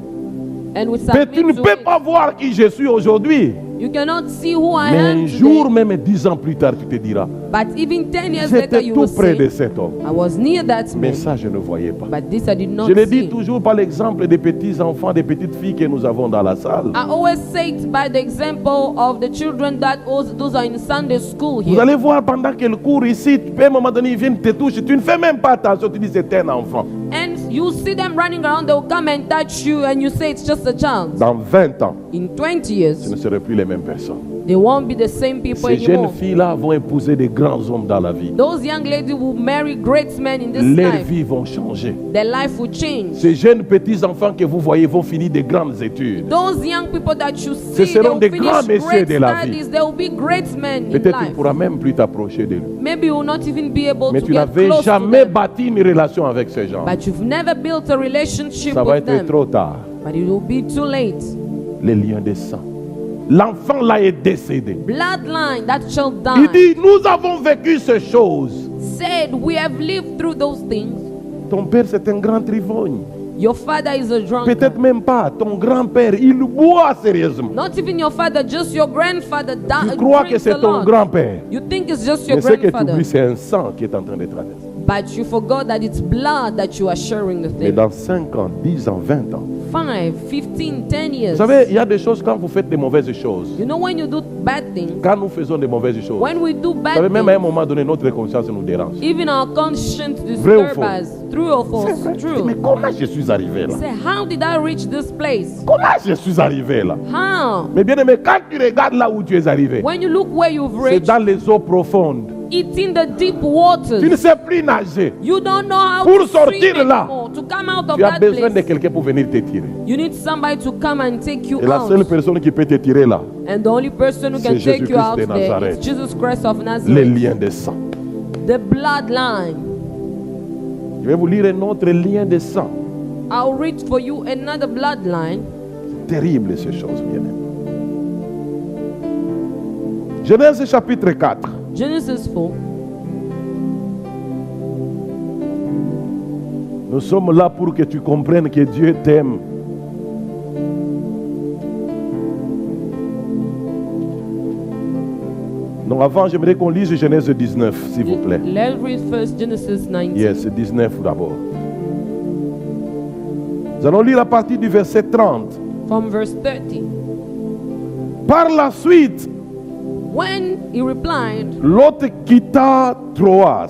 and we Mais tu ne submit to peux it. pas voir qui je suis aujourd'hui. You cannot see who I Mais am un jour, today, même 10 ans plus tard, tu te diras, but even 10 years later j'étais you tout will près de say, cet homme. I was near that Mais man, ça, je ne voyais pas. but this I did not Je le dis see. toujours par l'exemple des petits enfants, des petites filles que nous avons dans la salle. I always say it by the example of the children that those are in Sunday school Vous here. allez voir pendant qu'elle court ici, puis à un moment donné, ils viennent te toucher. Tu ne fais même pas attention, tu dis c'est un enfant. And you see them running around, they will come and touch you and you say it's just a child. Dans 20 ans, In 20 ce years, ne seront plus les mêmes personnes. they won't be the same people Ces jeunes anymore. filles-là vont épouser des grands hommes dans la vie. Those young ladies will marry great men in this Leurs life. vies vont changer. Their life will change. Ces jeunes petits enfants que vous voyez vont finir des grandes études. Those young people that you Ce see, they seront will des grands finish messieurs great de la vie. studies. They will be great men in Peut-être tu ne life. pourras même plus t'approcher de lui. Maybe you will not even be able Mais to tu get n'avais close to jamais them. bâti une relation avec ces gens. But you've never built a relationship Ça va with être them. trop tard. But it will be too late. Les liens de sang. L'enfant là est décédé. Bloodline, that child Il died. dit, nous avons vécu ces choses. Said, we have lived through those things. Ton père, c'est un grand trivogne. Your father is a drunkard. Peut-être même pas. Ton grand-père, il boit sérieusement. Not even your father, just your grandfather Tu crois que drinks c'est a ton lot. grand-père. You think it's just your Mais ce que tu grandfather. oublies, c'est un sang qui est en train de traverser. But you forgot that it's blood that you are sharing with Mais them. dans 5 ans, 10 ans, 20 ans. 5, 15, 10 years. Vous savez, il y a des choses quand vous faites des mauvaises choses. You know when you do bad things, Quand nous faisons des mauvaises choses. when we do Vous bad savez, même à un things, moment donné, notre conscience nous dérange. even our conscience Vrai ou disturb faux? us. True or C'est false? vrai. True. Mais comment je suis arrivé là? Say, how did I reach this place? Comment je suis arrivé là? How? Mais bien aimé, quand tu regardes là où tu es arrivé, When you look where you've c'est reached, dans les eaux profondes. it's in the deep Tu ne waters. sais plus nager. You don't know how Pour to sortir swim là, anymore. To come out of Tu as that besoin de place, quelqu'un pour venir te tirer. you need somebody to come and take you Et la seule out. personne qui peut te tirer là, And the only person who C'est can take Jésus-Christ you out de there Nazareth. is Jesus Christ of les Nazareth. liens de sang. The bloodline. Je vais vous lire un autre lien de sang. I'll read for you another bloodline. Terrible ces choses, bien aimé. Genèse chapitre 4. Genesis 4. Nous sommes là pour que tu comprennes que Dieu t'aime. Non, avant, j'aimerais qu'on lise Genèse 19, s'il vous plaît. Let's read first Genesis 19. Yes, 19 d'abord. Nous allons lire à partir du verset 30. From verse 30. Par la suite, When he replied, Lot quitta Troas,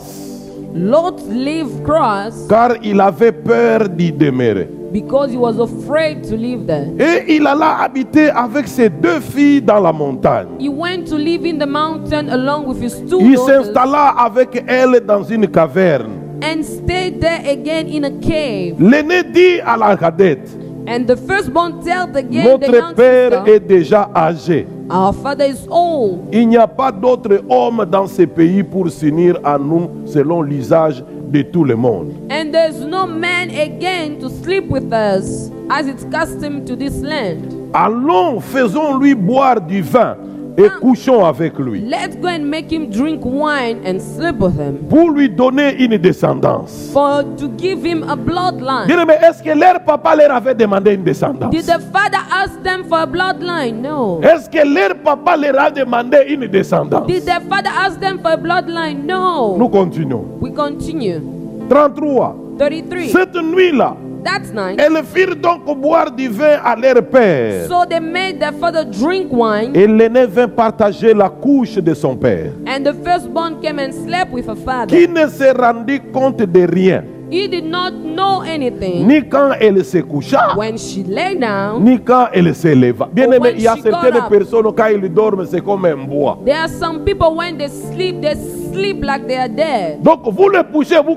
Lot left Cross car il avait peur d'y demeurer. because he was afraid to live there. Et il alla habiter avec ses 2 filles dans la montagne. He went to live in the mountain along with his 2 Il daughters s'installa avec elles dans une caverne. and stayed there again in a cave. L'aîné dit à la cadette, And the firstborn told again the notre young père sister, est déjà âgé. our father is old. Il n'y a pas d'autre homme dans ce pays pour s'unir à nous selon l'usage de tout le monde. And there's no man again to sleep with us, as it's custom to this land. Allons, faisons-lui boire du vin et couchons avec lui, Let's go and make him drink wine and sleep with him, pour lui donner une descendance. for to give him a bloodline. Bien aimé, est-ce que leur papa leur avait demandé une descendance? Did the father ask them for a bloodline? No. Est-ce que leur papa leur a demandé une descendance? Did the father ask them for a bloodline? No. Nous continuons. We continue. 33. 33. Cette nuit-là, That's nice. elles firent donc boire du vin à leur père. So they made their father drink wine, Et l'aîné vint partager la couche de son père, and the firstborn came and slept with her father. qui ne se rendit compte de rien, He did not know anything ni quand elle se coucha, when she lay down. ni quand elle se leva. Bien aimé, when il y a she got certaines up. personnes, quand ils dorment, c'est comme un bois. There are some people when they sleep like they are dead. Donc, vous le poussez, vous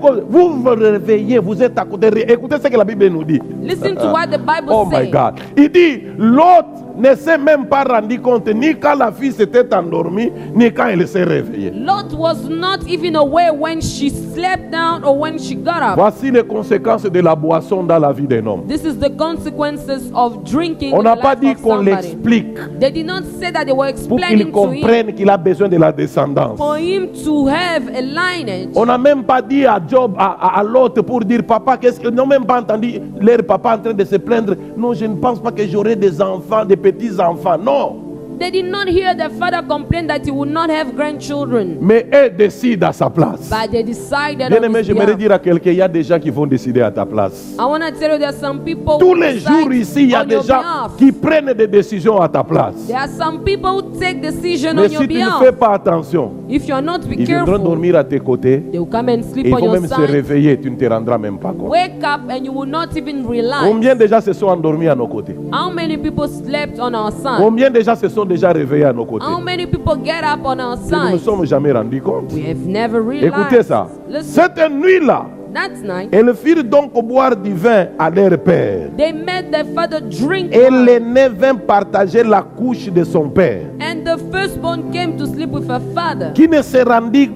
réveillez, vous êtes à côté. Écoutez ce que la Bible nous dit. Listen to what the Bible Oh my says. God. Il dit, l'autre ne s'est même pas rendu compte ni quand la fille s'était endormie, ni quand elle s'est réveillée. Lot was not even aware when she slept down or when she got up. Voici les conséquences de la boisson dans la vie d'un homme. This is the consequences of drinking On in n'a the pas life dit of qu'on somebody. l'explique They did not say that they were pour qu'il explaining to him comprenne qu'il a besoin de la descendance. for him to have a lineage. On n'a même pas dit à Job, à l'autre pour dire papa, qu'est-ce que. Ils n'ont même pas entendu leur papa en train de se plaindre. Non, je ne pense pas que j'aurai des enfants, des petits-enfants. Non. They did not hear their father complain that he would not have grandchildren. Mais eux décident à sa place. But they decided Bien on aimé, his j'aimerais behalf. dire à quelqu'un, il y a des gens qui vont décider à ta place. I want to tell you there are some people Tous who les decide jours ici, il y a on des your gens behalf. qui prennent des décisions à ta place. There are some people who take decision Mais on your si tu ne behalf. fais pas attention, If you are not be ils viendront careful, dormir à tes côtés they will come and et sleep ils on vont your même se side. réveiller, tu ne te rendras même pas compte. Wake up and you will not even realize. Combien déjà se sont endormis à nos côtés? How many people slept on our side? Combien déjà se sont déjà réveillés à nos côtés? How many people get up on our Nous ne nous side? sommes jamais rendus compte. We have never realized. Écoutez ça. Listen, Cette nuit-là, that night, elles firent donc boire du vin à leur père. they made their father drink Et wine. l'aîné vint partager la couche de son père, And the firstborn came to sleep with her father, qui ne se rendit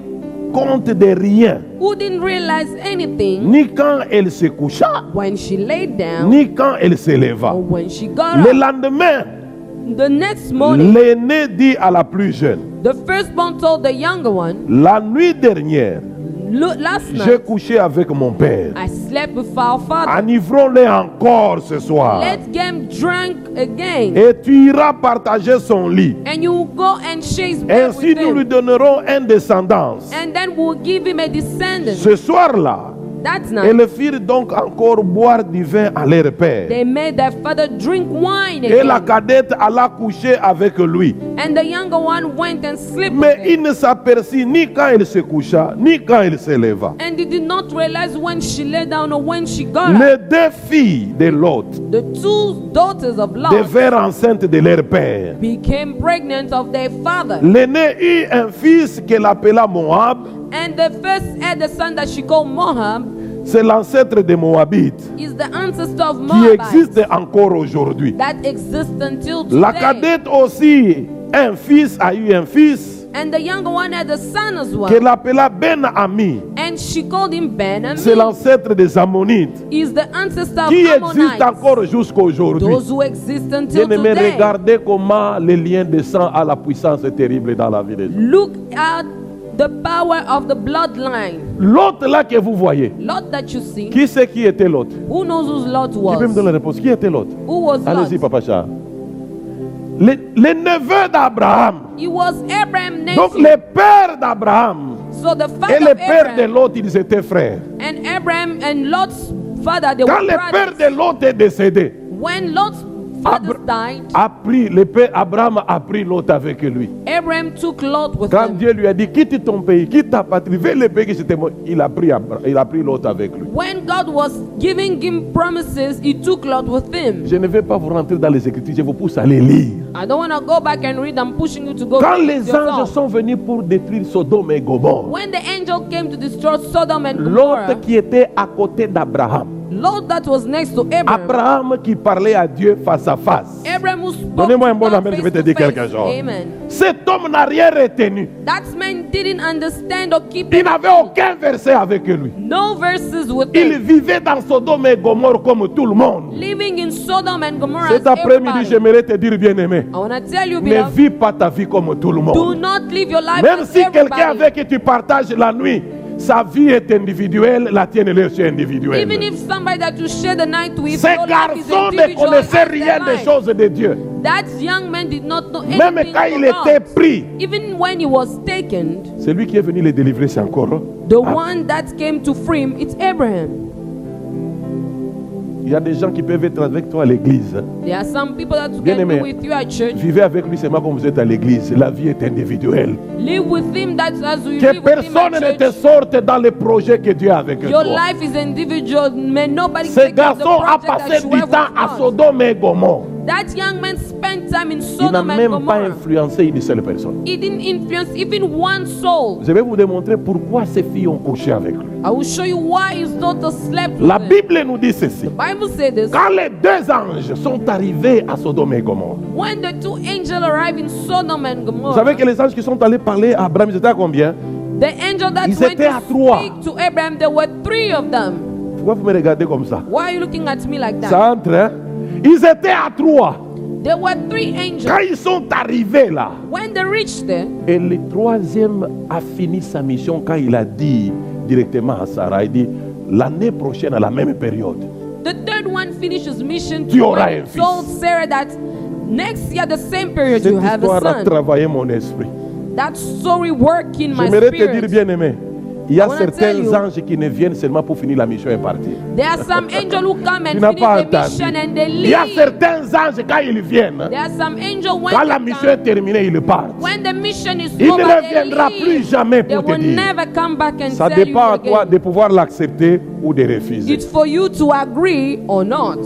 compte de rien, who didn't realize anything ni quand elle se coucha, when she laid down ni quand elle se leva. or when she got Le up. lendemain, The next morning, l'aîné dit à la plus jeune, the firstborn told the younger one, la nuit dernière, last j'ai night, couché avec mon père. I slept with our father. Enivrons-les encore ce soir. Let them drink again, Et tu iras partager son lit. and you will go and share his bed Ainsi with nous lui him. donnerons une descendance. And then we'll give him a descendant. Ce soir-là, That night, elles firent donc encore boire du vin à leur père. they made their father drink wine Et la again. cadette alla coucher avec lui. And the younger one went and slept Mais with him. il ne s'aperçut ni quand il se coucha, ni quand il se leva. And he did not realize when she lay down or when she got up. Les deux filles de Lot The two daughters of Lot devinrent enceintes de leur père. became pregnant of their father. L'aîné eut un fils qu'elle appela Moab. And the first had a son that she called Moab, C'est l'ancêtre des Moabites is the ancestor of qui Moab existe encore aujourd'hui. that exists until La today. cadette aussi, un fils a eu un fils And the younger one had a son as well. qu'elle appela Ben-Ami. And she called him Ben-Ami. C'est l'ancêtre des Ammonites Is the ancestor of qui existe Ammonites. encore jusqu'à aujourd'hui. Those who exist until Bien-aimés, today. regardez comment le lien descend à la puissance terrible dans la vie des gens. Look at the power of the bloodline. L'autre là que vous voyez, Lot that you see. qui c'est qui était l'autre? Who knows who Lot Qui peut me donner was? la réponse? Qui était l'autre? Who was Allez-y, Lot? Papa Charles. Le neveu d'Abraham. He was Abraham's Donc, nephew. le père d'Abraham So the et father le of père de Abraham l'autre, ils étaient frères. and Abraham and Lot's father, they Quand were le père brothers. de l'autre est décédé, When Lot's father died, le père Abraham a pris l'autre avec lui. Abraham took Lot with Quand him. Dieu lui a dit quitte ton pays, quitte ta patrie, vais le pays que c'était moi, il a pris l'autre avec lui. When God was giving him promises, he took Lot with him. Je ne vais pas vous rentrer dans les Écritures, je vous pousse à les lire. I don't want to go back and read. I'm pushing you to go Quand read les yourself. anges sont venus pour détruire Sodome et Gomorrhe, When the angel came to destroy Sodom and l'autre Gomorrah, qui était à côté d'Abraham, Lot that was next to Abraham, Abraham qui parlait à Dieu face à face. Abraham who spoke Donnez-moi un to bon God amen, je face vais te to dire face. quelque chose. Amen. Cet homme n'a rien retenu. That man didn't understand or keep Il it. n'avait aucun verset avec lui. No verses with Il him. vivait dans Sodome et Gomorre comme tout le monde. Living in Sodom and Gomorrah. Cet as après-midi, everybody. j'aimerais te dire, bien-aimé, I want to tell you, ne beloved, vis pas ta vie comme tout le do monde. not live your life Même as si quelqu'un everybody. avec qui tu partages la nuit, sa vie est individuelle, la tienne est aussi individuelle. Even if somebody that you share the night with, Ces your life is garçons ne individual connaissaient as rien their des life. choses de Dieu. That young man did not know Même anything quand il about était God. pris, Even when he was taken, celui qui est venu les délivrer, c'est encore. the Ah, one that came to free him, it's Abraham. il y a des gens qui peuvent être avec toi à l'église. There are some people that Bien can aimé. be with you at church. Vivez avec lui seulement comme vous êtes à l'église. La vie est individuelle. Live with him that's as you Que live with him personne at ne te church. sorte dans les projets que Dieu a avec Your toi. life is individual. May nobody Ce take the garçon a project that passé you du have temps à with God. Sodome et Gomorre. That young man spent time in Il n'a Sodom and même pas Gomorrah. influencé une seule personne. He didn't influence even one soul. Je vais vous démontrer pourquoi ces filles ont couché avec lui. I will show you why his daughter slept with La him. Bible nous dit ceci. The Bible says this. Quand les deux anges sont arrivés à Sodome et Gomorre, When the two angels arrived in Sodom and vous Gomorrah, savez que les anges qui sont allés parler à Abraham, ils étaient à combien? the angel that Ils went étaient à to trois. speak to Abraham, there were three of them. Pourquoi vous me regardez comme ça? Why are you looking at me like that? Ça entre, hein? Ils étaient à trois. There were 3 Quand angels. ils sont arrivés là, When they reached there, et le troisième a fini sa mission quand il a dit directement à Sarah, il dit, l'année prochaine à la même période, the third one finished his mission Tu to auras when un he fils. told Sarah that next year, the same period, cette you have a histoire a son. travaillé mon esprit. That story worked in my J'aimerais te dire, spirit. bien aimé, il y a I wanna tell certains you- anges qui ne viennent seulement pour finir la mission et partir. There are some angels who come Tu and n'as finish pas the mission entendu. and they Il y a leave. certains anges, quand ils viennent, There are some angels when quand they la mission est come, terminée, ils partent. when the mission is Il ne over, reviendra they plus leave. jamais They pour te will dire. never come back and Ça tell you dépend à toi again. de pouvoir l'accepter ou de refuser. It's for you to agree or not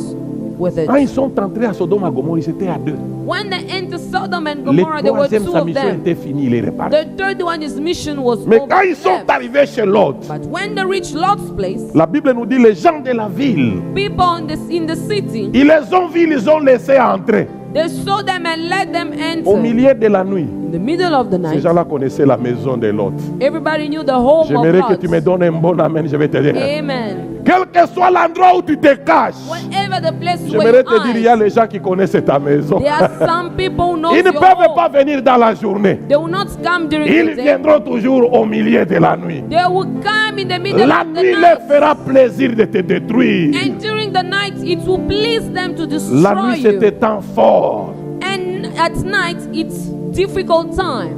with Quand it. ils sont entrés à Sodome et Gomorrhe, ils étaient à 2. When they entered Sodom and Le Gomorrah, there were troisième, 2 sa of mission them. était finie, il est reparti. The third one, his mission was Mais over. quand ils sont left. arrivés chez Lot, But when they reached Lot's place, la Bible nous dit les gens de la ville, people in the city, ils les ont vus, ils ont laissé entrer they saw them and let them au enter. milieu de la nuit. In the middle of the Ces night, gens-là connaissaient la maison de Lot. everybody knew the home J'aimerais que of tu me Lot. donnes un bon amen, je vais te dire. Amen. Quel que soit l'endroit où tu te caches, Whatever the place where j'aimerais you te dire, il y a are, les gens qui connaissent ta maison. there are some people who know Ils ne your peuvent home. pas venir dans la journée. They will not come during Ils the day. viendront toujours au milieu de la nuit. They will come in the middle La of the nuit leur night. fera plaisir de te détruire. And during the night, it will please them to destroy La nuit, c'est you. un temps fort. And at night, it's difficult time.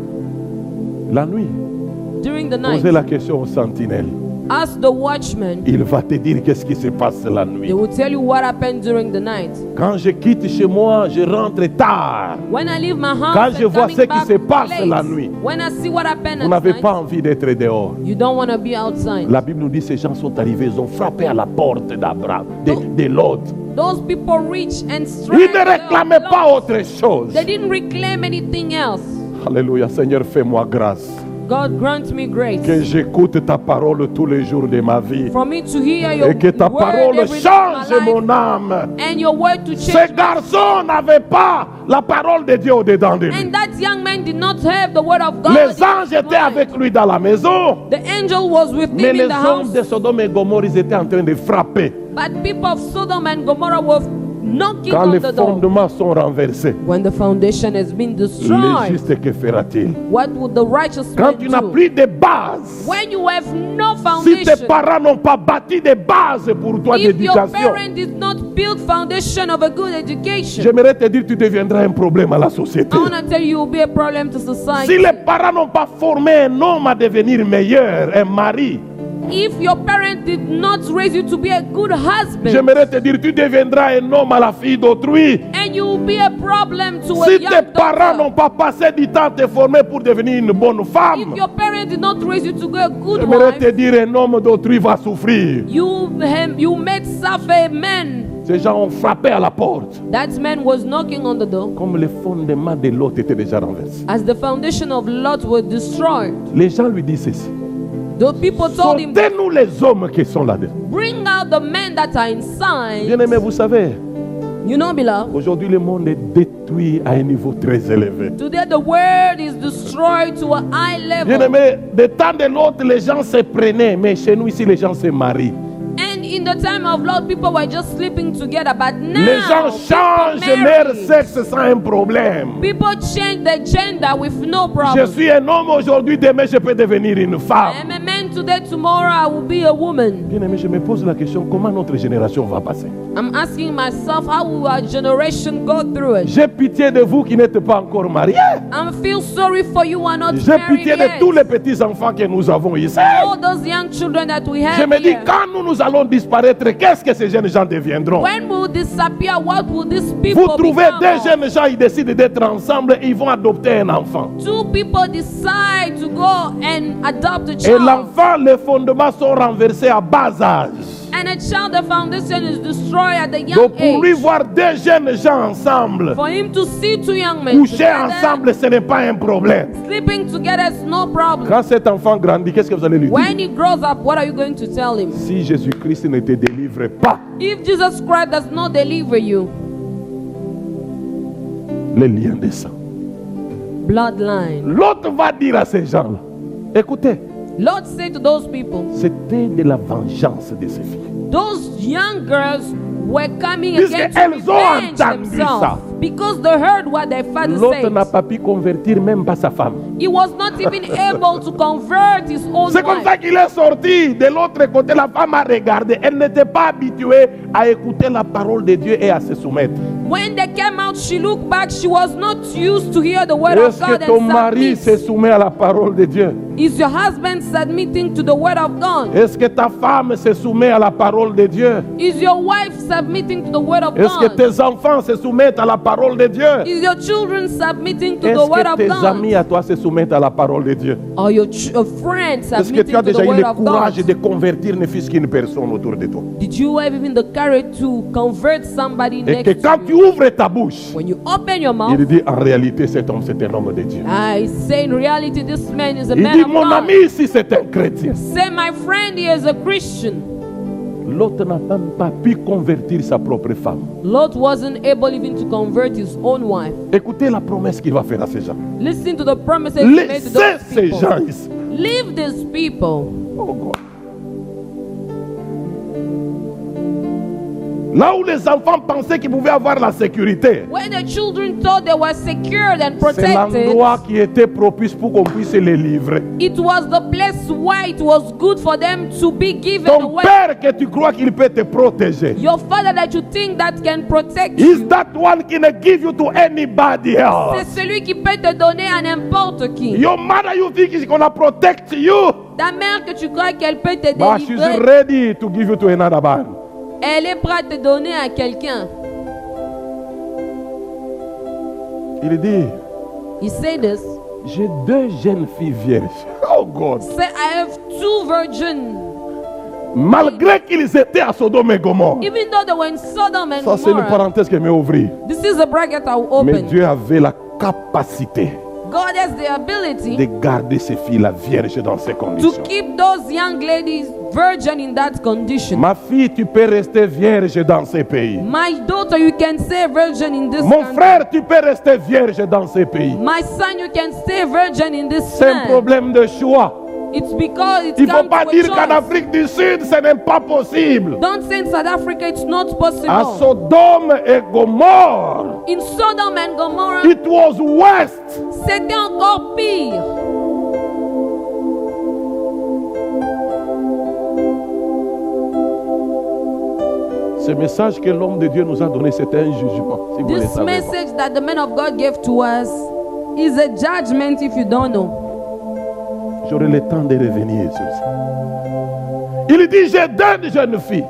La nuit, During the posez night, la question au sentinelle. ask the watchman. Il va te dire qu'est-ce qui se passe la nuit. They will tell you what happened during the night. Quand je quitte chez moi, je rentre tard. When I leave my house, Quand je and vois coming ce qui back se passe late, la nuit, when I see what happened Vous at n'avez night, pas envie d'être dehors. you don't want to be outside. La Bible nous dit ces gens sont arrivés, ils ont frappé à la porte d'Abraham, de Lot. Those people reach and Ils strike. ne the réclamaient pas Lord. autre chose. They didn't reclaim anything else. Alléluia, Seigneur, fais-moi grâce. God grant me grace. Que j'écoute ta parole tous les jours de ma vie. For me to hear your Et que ta word parole every day change of my mon life, âme. and your word to Ces change. garçons n'avaient pas la parole de Dieu au-dedans de lui. And that young man did not have the word of God. Les in anges his étaient mind. avec lui dans la maison. The angel was with Mais him les in the hommes house. de Sodome et Gomorrhe, ils étaient en train de frapper. But people of Sodom and Gomorrah were knocking Quand on les the door. fondements sont renversés, When the foundation has been le destroyed, juste que fera-t-il? what would the righteous Quand man tu n'as do? plus de base, When you have no si tes foundation, parents n'ont pas bâti de base pour toi if your d'éducation, parent did not build foundation of a good education, j'aimerais te dire que tu deviendras un problème à la société. I want to tell you, you'll be a problem to Si society. les parents n'ont pas formé un homme à devenir meilleur, un mari, If your parent did not raise you to be a good husband, j'aimerais te dire que tu deviendras un homme à la fille d'autrui. and you will be a problem to a Si young tes parents n'ont daughter. pas passé du temps à te former pour devenir une bonne femme, If your parent did not raise you to be a good j'aimerais te wife, dire un homme d'autrui va souffrir. you made suffer a man. Ces gens ont frappé à la porte. That man was knocking on the door. Comme les fondements de l'autre étaient déjà renversés. As the foundation of Lot were destroyed, Les gens lui disent ceci. the people told him, Sortez-nous les hommes qui sont là-dedans. bring out the men that are inside. Bien-aimés, vous savez, You know, beloved, aujourd'hui le monde est détruit à un niveau très élevé. today the world is destroyed to a high level. Bien-aimés, de temps de l'autre, les gens se prenaient, mais chez nous ici, les gens se marient. And in the time of Lot, people were just sleeping together. But now, Les gens changent people leur marry. sexe sans un problème. People change their gender with no Je problem. suis un homme aujourd'hui, demain je peux devenir une I femme. am a man today, tomorrow I will be a woman. Bien-aimé, je me pose la question, comment notre génération va passer? I'm asking myself, how will our generation go through it? J'ai pitié de vous qui n'êtes pas encore mariés. I feel sorry for you who are not J'ai married pitié de yet. tous les petits-enfants que nous avons ici. All those young children that we Je have me dis, here. quand nous allons disparaître, qu'est-ce que ces jeunes gens deviendront? When we will disappear, what will these people Vous trouvez become des of? jeunes gens, ils décident d'être ensemble et ils vont adopter un enfant. Two people decide to go and adopt a Et child. l'enfant, les fondements sont renversés à bas âge. And a child, the foundation is destroyed at the young Donc pour lui age. voir deux jeunes gens ensemble, For him to see two young men coucher together, ensemble, ce n'est pas un problème. sleeping together is no problem. Quand cet enfant grandit, qu'est-ce que vous allez lui dire? When he grows up, what are you going to tell him? Si Jésus-Christ ne te délivre pas, If Jesus Christ does not deliver you, les liens de sang. bloodline. L'autre va dire à ces gens-là, écoutez, Lord said to those people, c'était de la vengeance de ces filles. those young girls were coming Puisque again to elles ont revenge entendu ça. themselves. Because they heard what their father L'autre n'a said. pas pu convertir même pas sa femme. He was not even able to convert his own C'est comme ça wife. qu'il est sorti. De l'autre côté, la femme a regardé. Elle n'était pas habituée à écouter la parole de Dieu et à se soumettre. When they came out, she looked back. She was not used to hear the word of Est-ce God que ton mari and se submit. soumet à la parole de Dieu? Is your husband submitting to the word of God? Est-ce que ta femme se soumet à la parole de Dieu? Is your wife submitting to the word of Est-ce que God? tes enfants se soumettent à la parole de Dieu? Is your children submitting to Est-ce the word que of tes amis God? à toi se soumettent à la parole de Dieu? Or your friends Est-ce que tu submitting as to the déjà eu word le of courage God? de convertir ne fût-ce qu'une personne autour de toi? Did you have even the courage to convert somebody Et que next quand to tu you? ouvres ta bouche, When you open your mouth, il dit en réalité cet homme c'est un homme de Dieu. I say in reality this man is a Il man dit of mon God. ami ici c'est un chrétien. Say my friend he is a Christian. L'autre n'a même pas pu convertir sa propre femme. Lot wasn't able even to convert his own wife. Écoutez la promesse qu'il va faire à ces gens. Listen to the promises he made to Laissez those ces people. gens ici. Leave these people. Oh God. Là où les enfants pensaient qu'ils pouvaient avoir la sécurité, When the children thought they were secured and c'est protected, l'endroit qui était propice pour qu'on puisse les livrer. it was the place where it was good for them to be given Ton away. père que tu crois qu'il peut te protéger, Your father that you think that can protect is you, that one can give you to anybody c'est else. celui qui peut te donner à n'importe qui. Your mother, you think is gonna protect you, Ta mère que tu crois qu'elle peut te but she's délivrer, ready to give you to another man. elle est prête à te donner à quelqu'un. Il dit, He said this. j'ai 2 jeunes filles vierges. Oh God. Say, I have 2 virgins. Malgré qu'ils étaient à Sodome et Gomorrhe. Even though they were in Sodom and Ça, c'est une Gomorrah, parenthèse que je vais ouvrir. this is a bracket I will Mais open. Dieu avait la capacité God has the ability de garder ces filles-là vierges dans ces to conditions. keep those young ladies virgin in that condition. Ma fille, tu peux rester vierge dans ces pays. My daughter, you can stay virgin in this Mon country. frère, tu peux rester vierge dans ces pays. My son, you can stay virgin in this C'est un land. problème de choix. It's because it's Il ne faut come pas to a dire qu'en choice. Afrique du Sud, ce n'est pas possible. Don't say in South Africa it's not À possible. Sodome et Gomorre, In Sodom and Gomorrah, it was west. c'était encore pire. Ce message que l'homme de Dieu nous a donné, c'est un jugement. Si vous le This savez pas. message that the man of God gave to us is a judgment if you don't know. J'aurai le temps de revenir sur ça. Il dit, j'ai 2 jeunes filles.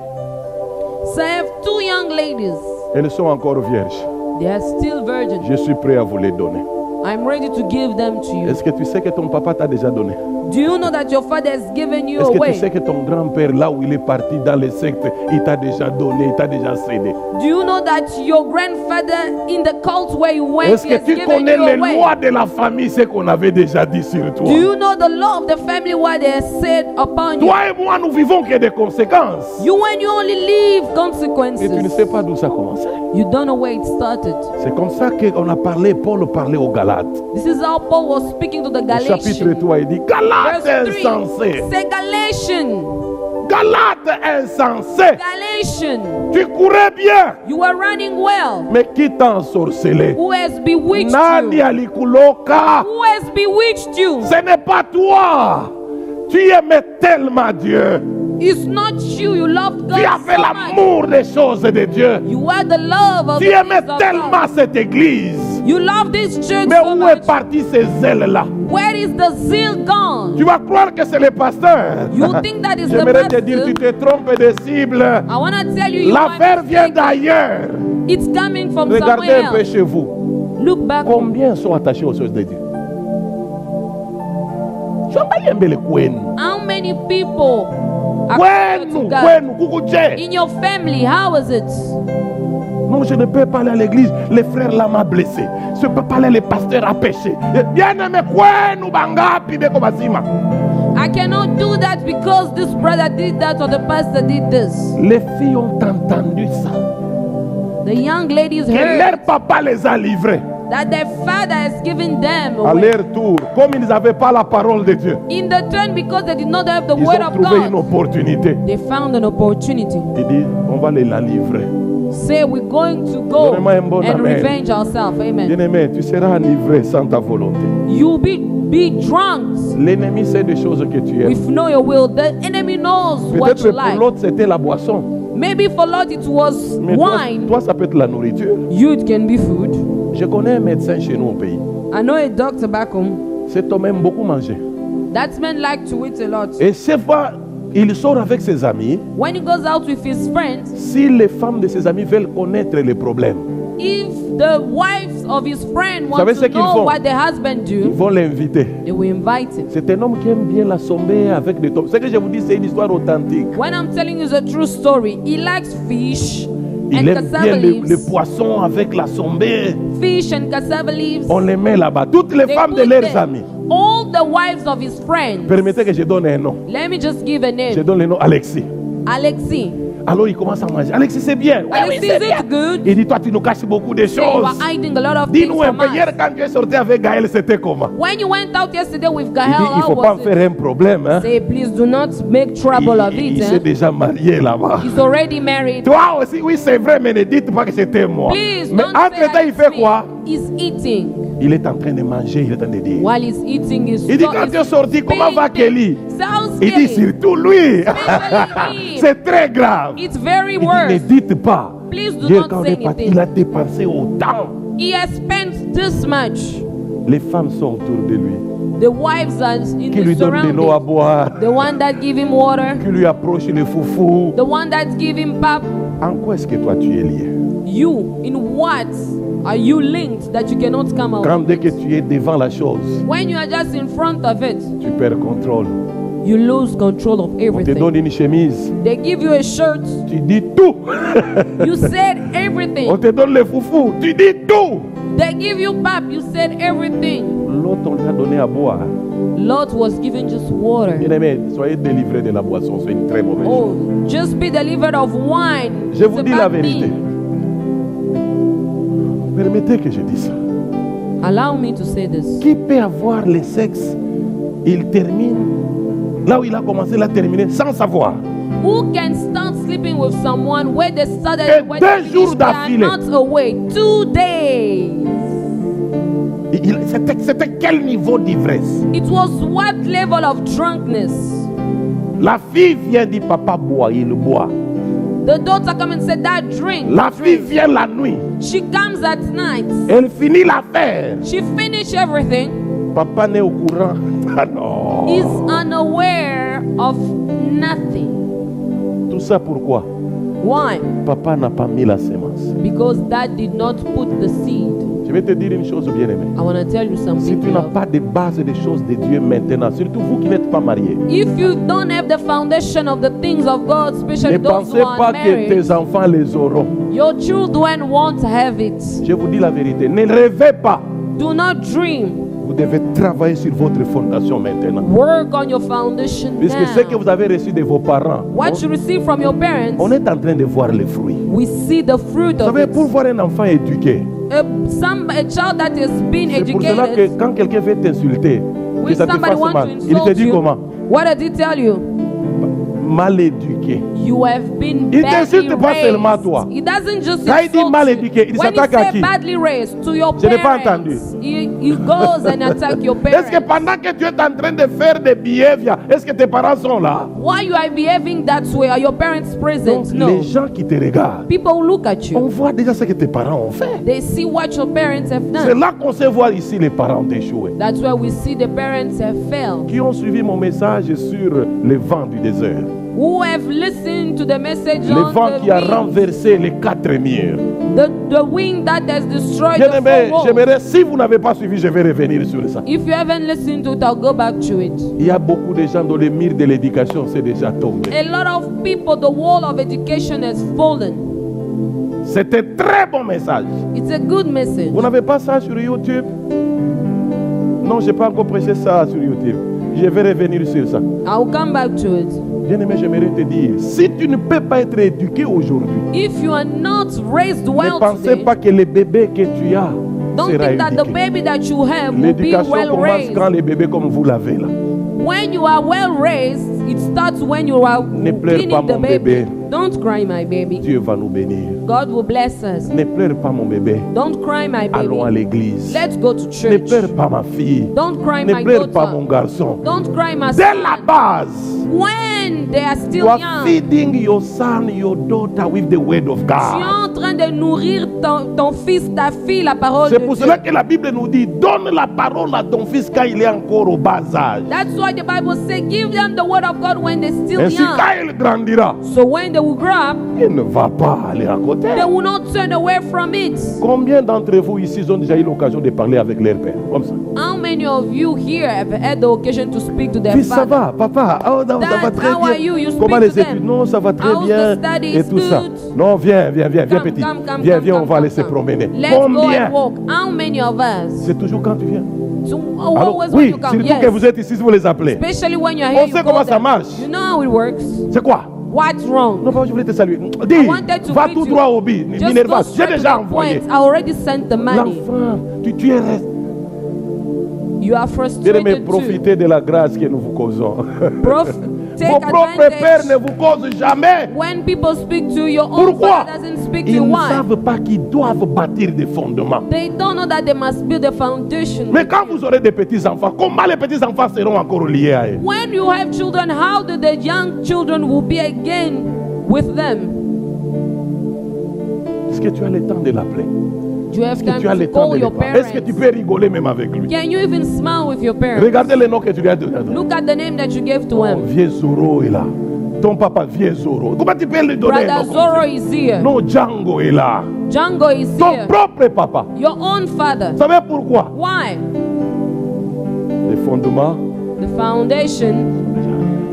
So I have 2 young ladies. Elles sont encore vierges. They are still virgins. Je suis prêt à vous les donner. I'm ready to give them to you. Est-ce que tu sais que ton papa t'a déjà donné? Do you know that your father has given you Est-ce que tu away? sais que ton grand-père, là où il est parti dans les sectes, il t'a déjà donné, il t'a déjà cédé? Do you know that your grandfather in the cult where you went, Est-ce he que has tu given connais you les away? lois de la famille, ce qu'on avait déjà dit sur toi? Do you know the law of the family what they have said upon you? Toi et moi, nous vivons que des conséquences. You when you only leave Et tu ne sais consequences. pas d'où ça a commencé. You don't know where it started. C'est comme ça qu'on a parlé, Paul parlait aux Galates. This is how Paul was speaking to the Au chapitre Galatians. 3, il dit, Galates Verse 3. insensé. Say Galatian. Galates insensé. Galatian. Tu courais bien. You were running well. Mais qui t'a ensorcelé? Who has bewitched Nani you? alikuloka? Who has bewitched you? Ce n'est pas toi. Tu aimais tellement Dieu. It's not you. You loved God Tu avais so much. l'amour des choses de Dieu. You had the love of Tu the aimais things of tellement God. cette église. You love this church Mais so où est much. parti ces ailes-là? Where is the zeal gone? Tu vas croire que c'est le pasteur. You think that is the J'aimerais te dire, tu pastor? te trompes de cible. I want to tell you, you are L'affaire vient mistaken. d'ailleurs. It's coming from Regardez somewhere un peu else. chez vous. Look back. Combien sont attachés aux choses de Dieu? How many people are connected to Kwenu, God? kwenu, kukuche. In your family, how is it? Non, je ne peux pas aller à l'église. Le frère là m'a blessé. Je ne peux pas aller, le pasteur a péché. Bien aimé, kwenu bangapi beko bazima. I cannot do that because this brother did that or the pastor did this. Les filles ont entendu ça. The young ladies Que heard leur papa les a livrés. that their father has given them À away. leur tour, comme ils n'avaient pas la parole de Dieu, In the turn, because they did not have the ils word ont of trouvé une God, opportunité. they found an opportunity. Il dit, on va les la livrer. Say we're going to go Donnez-moi un bon and amen. revenge ourselves. Amen. Bien-aimé, tu seras enivré sans ta volonté. You'll be drunk L'ennemi sait des choses que tu aimes. with know your will. The enemy knows what Peut-être you pour like. l'autre, c'était la boisson. Maybe for Lord it was Mais toi, wine. toi, ça peut être la nourriture. You it can be food. Je connais un médecin chez nous au pays. I know a doctor back home. Cet homme aime beaucoup manger. That man like to eat a lot. Et chaque fois, il sort avec ses amis. When he goes out with his friends, Si les femmes de ses amis veulent connaître les problèmes, if the wives of his friend want savez to ce qu'ils know font? what the husband ils do, vont l'inviter. they will invite him. C'est un homme qui aime bien l'assommer avec des tombes. Ce que je vous dis, c'est une histoire authentique. When I'm telling you the true story, he likes fish Il and aime cassava bien les leaves. poissons avec l'assommer. Fish and cassava leaves. On les met là-bas. Toutes les They femmes de put leurs there. amis. All the wives of his friends. Permettez que je donne un nom. Let me just give a Je name. donne le nom Alexis. Alexis. Alors il commence à manger. Alexis, c'est bien. Ouais, oui, Alexis, c'est is bien. it good? Il dit, toi, tu nous caches beaucoup de Say you are choses. hiding a lot of things Dis-nous un from peu, hier, us. quand tu es sorti avec Gaël, c'était comment? When you went out yesterday with Il dit, Gael, il ne how faut pas en was faire it? un problème. Hein? Say, please do not make trouble of Il it. s'est Eh? déjà marié là-bas. He's already married. Toi aussi, oui, c'est vrai, mais ne dites pas que c'était moi. Please Mais don't say entre-temps, that il it's fait me. quoi? He's eating. Il est en train de manger, il est en train de dire. While he's eating, he's Il dit, quand tu es sorti, comment va Kelly? Sounds Il dit, scary. surtout lui. Especially him. C'est très grave. It's very Il dit, ne worse. dites pas. Please do Hier, not quand on say est parti, anything. il a dépensé autant. He has spent this much. Les femmes sont autour de lui. The wives are in Qui lui the donnent de l'eau à surrounding. boire. The one that give him water. Qui lui approche le foufou. The one that give him pap. En quoi est-ce que toi tu es lié? You, in what are you linked that you cannot come out? Quand dès que tu es devant la chose, When you are just in front of it, tu perds contrôle. you lose control of On te everything. donne une chemise, They give you a shirt, tu dis tout. you said On everything. te donne le foufou, tu dis tout. They give you pap, you said everything. L'autre, on lui a donné à boire. Lot was given just water. Bien-aimé, soyez délivrés de la boisson, c'est une très mauvaise chose. Oh, just be delivered of wine. Je It's vous a dis la bad vérité. thing. Permettez que je dise ça. Allow me to say this. Qui peut avoir le sexe, il termine, là où il a commencé, il a terminé sans savoir. Who can start sleeping with someone where they Et started, where 2 they jours finished, they are d'affilée. not away? 2 days. C'était quel niveau d'ivresse? It was what level of drunkenness? La fille vient dire, papa boit, il boit. The daughter come and said, Dad, drink. La fille vient la nuit, She comes at night. elle finit l'affaire. She finished everything. Papa n'est au courant. Ah non. Is unaware of nothing. Tout ça pourquoi? Why? Papa n'a pas mis la sémence. Because Dad did not put the seed. Je vais te dire une chose, bien-aimé. I want to tell you Si something. tu n'as beloved. pas de base des choses de Dieu maintenant, surtout vous qui n'êtes pas mariés, If you don't have the foundation of the things of God, especially ne those who pensez are pas que married, tes enfants les auront. your children won't have it. Je vous dis la vérité, ne rêvez pas. Do not dream. Vous devez travailler sur votre fondation maintenant. Work on your foundation Puisque ce que now. vous avez reçu de vos parents, What you receive from your parents, on est en train de voir les fruits. we see the fruit Vous of savez, it. pour voir un enfant éduqué, A child that has been c'est pour cela que educated, quand quelqu'un veut t'insulter, que when ça te somebody fasse wants mal, to il te insult dit you, comment? what did he tell you? Mal éduqué. You have been Il badly t'insulte pas seulement raised. toi. He doesn't just Quand il dit insult mal you. éduqué, il When he s'attaque à say qui? badly raised to your Je n'ai pas parents, entendu. he goes and attack your Est-ce que parents. pendant que tu es en train de faire des behaviors, est-ce que tes parents sont là? Why you are behaving that way? Are your parents Donc, present? No. les gens qui te regardent, People who look at on you. voit déjà ce que tes parents ont fait. They see what your parents have C'est done. là qu'on sait voir ici les parents échoués. That's where we see the parents have failed. Qui ont suivi mon message sur le vent du désert. Who have listened to the message Le on vent the qui a wind, renversé les 4 murs. the wind that has destroyed Bien the aimé, four walls. j'aimerais, si vous n'avez pas suivi, je vais revenir sur ça. If you haven't listened to it, I'll go back to it. Il y a beaucoup de gens dont le mur de l'éducation s'est déjà tombé. A lot of people, the wall of education has fallen. C'est un très bon message. It's a good message. Vous n'avez pas ça sur YouTube? Non, je n'ai pas encore prêché ça sur YouTube. Je vais revenir sur ça. I'll come back to it. Bien-aimé, j'aimerais te dire, si tu ne peux pas être éduqué aujourd'hui, If you are not raised ne well pensez today, pas que le bébé que tu as don't sera think that the éduqué. baby that you have will be L'éducation well commence raised. quand les bébés comme vous l'avez là. When you are well raised, it starts when you are Ne pleure pas cleaning the mon baby. bébé. Don't cry, my baby. Dieu va nous bénir. God will bless us. Ne pleure pas mon bébé. Don't cry, my Allons à baby. l'église. Let's go to Ne church. pleure pas ma fille. Don't cry, Ne my pleure pas mon daughter. garçon. Don't cry, my Dès la son. base, When they are you still are young, feeding your son, your daughter with the word of tu es God. en train de nourrir ton fils, ta fille, la parole de C'est pour Dieu. cela que la Bible nous dit, donne la parole à ton fils quand il est encore au bas âge. That's why the Bible says, give them the word of God when they're still Ainsi, young. quand il grandira, So when they will grow up, il ne va pas aller à côté. they will not turn away from it. Combien d'entre vous ici ont déjà eu l'occasion de parler avec leur père? Comme ça. How many of you here have had the occasion to speak to their Puis ça father? va, papa. Oh, non, ça Dad, va très how are bien. you? You Comment speak les to them. études? Non, ça va très How's bien. the studies? Et tout ça. Good. Non, viens, Come, petit. come, come, Viens, come, on come, va aller se come. promener. Let's go Combien? and walk. How many of us? C'est toujours quand tu viens. So, Alors, always when oui, you come. surtout Yes. que vous êtes ici, vous les appelez. Especially when you're On here, you sait call comment ça them. marche. You know how it works. C'est quoi? What's wrong? Non, pas, je voulais te saluer. Dis, I wanted to va greet tout you. droit au but. Just Minerva, go j'ai straight to déjà the envoyé. point. I already sent the money. L'enfant, tu es resté. You are Bien-aimés, frustrated too. profitez de la grâce que nous vous causons. Take Vos propres pères ne advantage. vous causent jamais. When people speak to you, your own Pourquoi? father doesn't speak to Ils you. ne Why? savent pas qu'ils doivent bâtir des fondements. They don't know that they must build a foundation. Mais quand vous aurez des petits-enfants, comment les petits-enfants seront encore liés à eux? When you have children, how do the young children will be again with them? Est-ce que tu as le temps de l'appeler? Do you have Est-ce que time tu as to le temps call de your le parler? Est-ce que tu parents? peux rigoler même avec lui? Can you even smile with your parents? Regardez le nom que tu lui as donné. Look at the name that you gave to Oh, him. vieux Zoro est là. Ton papa, vieux Zoro. Comment tu peux lui donner un Brother nom Zoro comme ça? is here. Non, Django est là. Django is Ton here. propre papa. Your own father. Vous savez pourquoi? Why? Les fondements, The foundation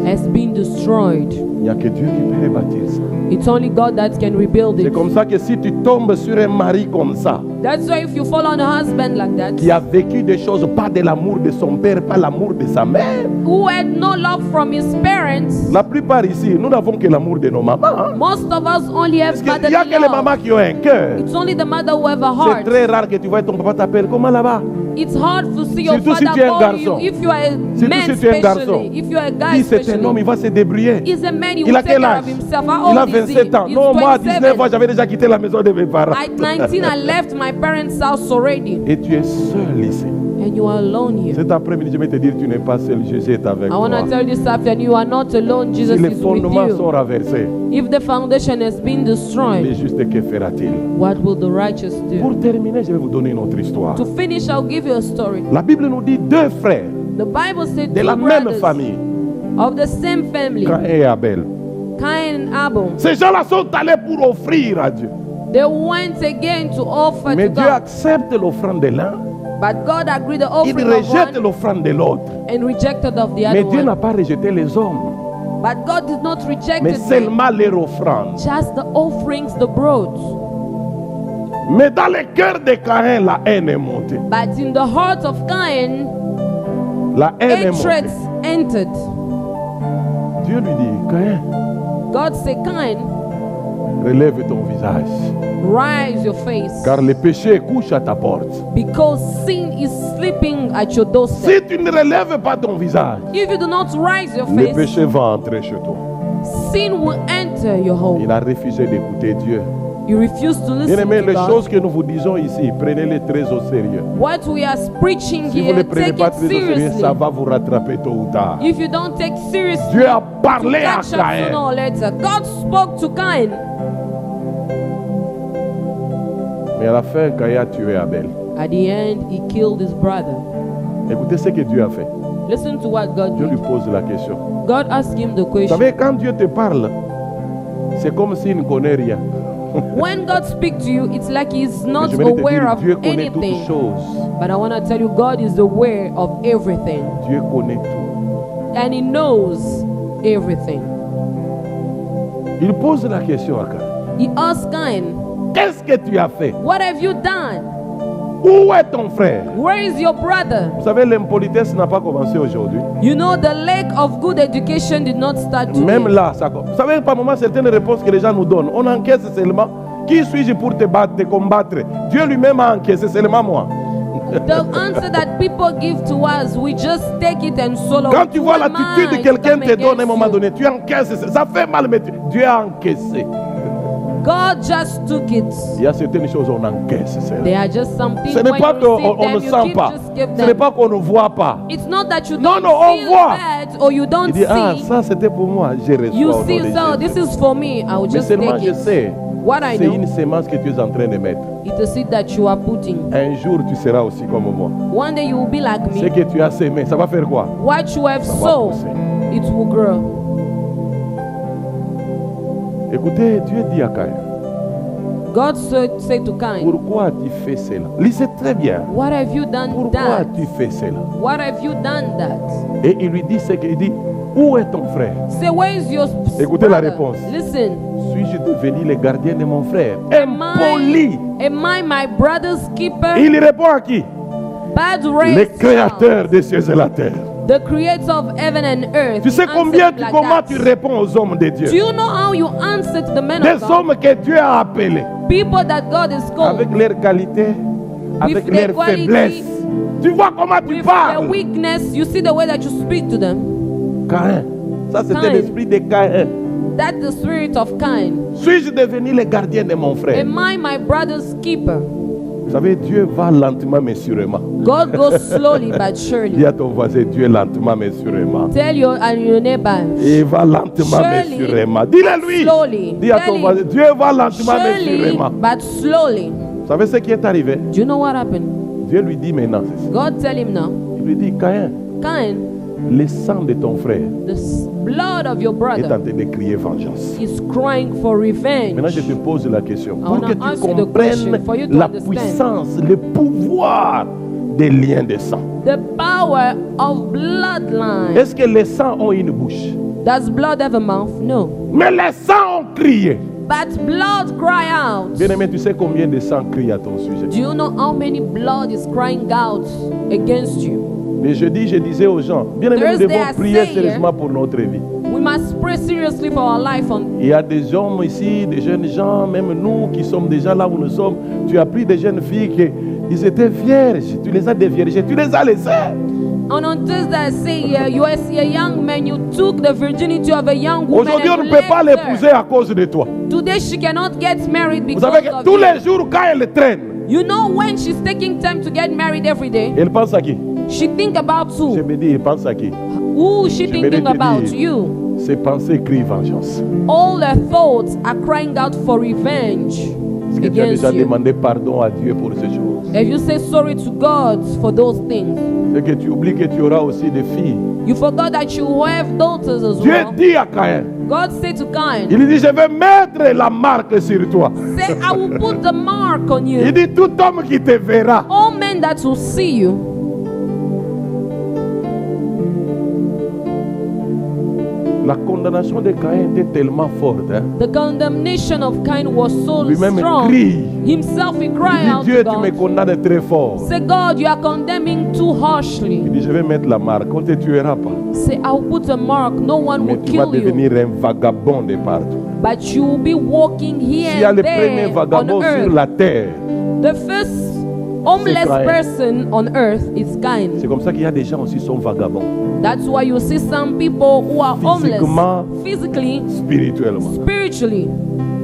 has been destroyed. il n'y a que Dieu qui peut rebâtir ça. It's only God that can rebuild C'est it. comme ça que si tu tombes sur un mari comme ça, That's why if you fall on a husband like that, qui a vécu des choses, pas de l'amour de son père, pas l'amour de sa mère. who had no love from his parents, La plupart ici, nous n'avons que l'amour de nos mamans. Hein? most of us only have Parce qu'il n'y a motherly que les love. mamans qui ont un cœur. It's only the mother who have a C'est heart. très rare que tu vois ton papa t'appelle comment là-bas. It's hard to see your Surtout si father tu es un call you garçon. if you are a Surtout man, si tu es un garçon. especially. If you are a guy, Dis c'est un homme, il especially. va se débrouiller. He's a man, he Il will a take quel care âge? of himself. How Il a old is he? 27 ans. He's Non, moi à 19 ans, 27. j'avais déjà quitté la maison de mes parents. At 19, I left my parents' house already. Et tu es seul ici. And you are alone here. Cet après-midi, je vais te dire, tu n'es pas seul, Jésus est avec I want toi. to tell you this afternoon, you are not alone. Jesus Si les is with fondements sont you. renversés, If the foundation has been le destroyed, juste que fera-t-il? what will the righteous do? Pour terminer, je vais vous donner une autre histoire. To finish, I'll give you a story. La Bible nous dit deux frères The Bible said de two la même brothers famille, of the same family, Caïn et Abel. Cain and Abel. Ces gens-là sont allés pour offrir à Dieu. They went again to offer Mais to Dieu God. accepte l'offrande de l'un, But God agreed the il offering of rejette one l'offrande de l'autre. and rejected of the Mais other Dieu n'a one. pas rejeté les hommes, But God did not reject mais it, seulement leur offrande. just the offerings they brought. Mais dans le cœur de Caïn, la haine est montée. But in the heart of Cain, La haine est hatred montée. entered. Dieu lui dit, Caïn, God said, Cain, relève ton visage, rise your face, car le péché couche à ta porte. because sin is sleeping at your doorstep. Si tu ne relèves pas ton visage, If you do not rise your le face, péché va entrer chez toi. sin will enter your home. Il a refusé d'écouter Dieu. You refuse to Bien listen aimé, to les God. choses que nous vous disons ici, prenez-les très au sérieux. What we are preaching Si vous ne here, prenez take pas it très au sérieux, seriously. ça va vous rattraper tôt ou tard. If you don't take seriously, Dieu a parlé à catch up sooner Caïn. or later. God spoke to Cain, Mais à la fin, Caïn a tué Abel. at the end he killed his brother. Écoutez ce que Dieu a fait. Listen to what God Dieu lui did. pose la question. God asked him the Vous question. savez, quand Dieu te parle, c'est comme s'il ne connaît rien. When God speaks to you, it's like he's Mais not je vais te aware dire, of Dieu connaît toutes anything. choses. But I want to tell you, God is aware of everything. Dieu connaît tout. And he knows everything. Il pose la question à Caïn. He asked Cain, Qu'est-ce que tu as fait? what have you done? Où est ton frère? Where is your brother? Vous savez, l'impolitesse n'a pas commencé aujourd'hui. You know, the lack of good education did not start Même today. là, ça commence. Vous savez, par moments, certaines réponses que les gens nous donnent, on encaisse seulement. Qui suis-je pour te battre, te combattre? Dieu lui-même a encaissé, seulement moi. The answer that people give to us, we just take it and swallow. Quand tu Who vois am l'attitude I que quelqu'un to te come donne à un moment against donné, tu encaisses. Ça fait mal, mais Dieu a encaissé. you? God just took it. Il y a certaines choses on encaisse. There are just some things Ce n'est when pas you qu'on receive ne them, you sent keep pas. just give Ce n'est them. pas qu'on ne voit pas. It's not that you Non, don't non, on feel voit. bad or you Il don't dit, ah, see. ça c'était pour moi. Je reçois You au nom see, de so this Jésus. is for me. I will Mais just seulement take je it. sais, What I c'est know, une sémence que tu es en train de mettre. it's a seed that you are putting. Un jour, tu seras aussi comme moi. One day you will be like Ce me. que tu as sémé, ça va faire quoi? What you have Ça va sown, pousser. it will grow. Écoutez, Dieu dit à Caïn, God said to Cain, pourquoi tu fais cela? Lisez très bien. what have you done Pourquoi that? tu fais cela? What have you done that? Et il lui dit ce qu'il dit. Où est ton frère? Say, where is your Écoutez la brother? réponse. Listen, Suis-je devenu le gardien de mon frère? am Impoli. I my brother's keeper? Il répond à qui? Bad Le race. créateur des cieux et la terre. The creator of heaven and earth. Tu sais He combien, answered like comment that. tu réponds aux hommes de Do Dieu? you know how you answer to the men of Des God? hommes que Dieu a appelés. People that God is called Avec leurs qualités, avec their leurs quality, faiblesses. Tu vois comment tu with their parles? weakness. You see the way that you speak to them. Caïn. Ça, c'était Caïn. l'esprit de Caïn. That's the spirit of Cain. Suis-je devenu le gardien de mon frère? Am I my brother's keeper? Vous savez, Dieu va lentement mais sûrement. God goes slowly but Dis surely. à ton voisin, Dieu lentement mais sûrement. Tell your neighbor. Il va lentement mais Surely, sûrement. Dis-le lui. slowly. Dis à Tell ton him. voisin, Dieu va lentement mais Surely, sûrement. but slowly. Vous savez ce qui est arrivé? Do you know what happened? Dieu lui dit maintenant, c'est ça. God tell him now, Il lui dit, Caïn, Cain, le sang de ton frère blood of your est en brother train de crier vengeance. is crying for Maintenant, je revenge. te pose la question. I Pour wanna que tu ask you the question, comprennes for you to la understand. puissance, le pouvoir des liens de sang. The power of bloodline. Est-ce que les sangs ont une bouche? Does blood have a mouth? No. Mais les sangs ont crié. But blood cry out. Bien-aimé, tu sais combien de sang crient à ton sujet? Do you know how many blood is crying out against you? Mais je disais aux gens, bien-aimé, nous Thursday, devons I prier say sérieusement pour notre vie. We must pray seriously for our life. Il y a des hommes ici, des jeunes gens, même nous qui sommes déjà là où nous sommes. Tu as pris des jeunes filles qui ils étaient vierges. Tu les as déviergées, tu les as laissées. And on Thursday, I say, you are a young man, you took the virginity of a young woman. Aujourd'hui, on and ne you peut pas left her. l'épouser à cause de toi. Today, she cannot get married Vous because savez que of tous you. les jours, quand elle traîne, You know when she's taking time to get married every day, elle pense à qui? she think about Je who? me dis, elle pense à qui? Who is she Je thinking vais te about? dire, You. ses pensées crient vengeance. All her thoughts are crying out for revenge Est-ce que tu as against déjà you. demandé pardon à Dieu pour ces choses? If you say sorry to God for those things, Et que tu oublies que tu auras aussi des filles. you forgot that you have daughters as Dieu well. dit à Caïn, God said to Cain, il dit, je vais mettre la marque sur toi. say, I will put the mark on Il you. dit, tout homme qui te verra, All men that will see you. la condamnation de Caïn était tellement forte. Hein? The condemnation of Cain was so Lui-même strong. crie. Himself, he Il cried dit, out Dieu, to tu me God. condamnes très fort. Say, God, you are condemning too harshly. Il dit, je vais mettre la marque, on ne te tuera pas. Say, I will put a mark. No one Mais will tu vas kill you. devenir un vagabond de partout. But you will be walking here S'il y a and le premier there on vagabond sur earth. la terre, The first homeless Cain. person on earth is Cain. c'est comme ça qu'il y a des gens aussi qui sont vagabonds, That's why you see some people who are Physiquement. homeless physically, spirituellement. spiritually.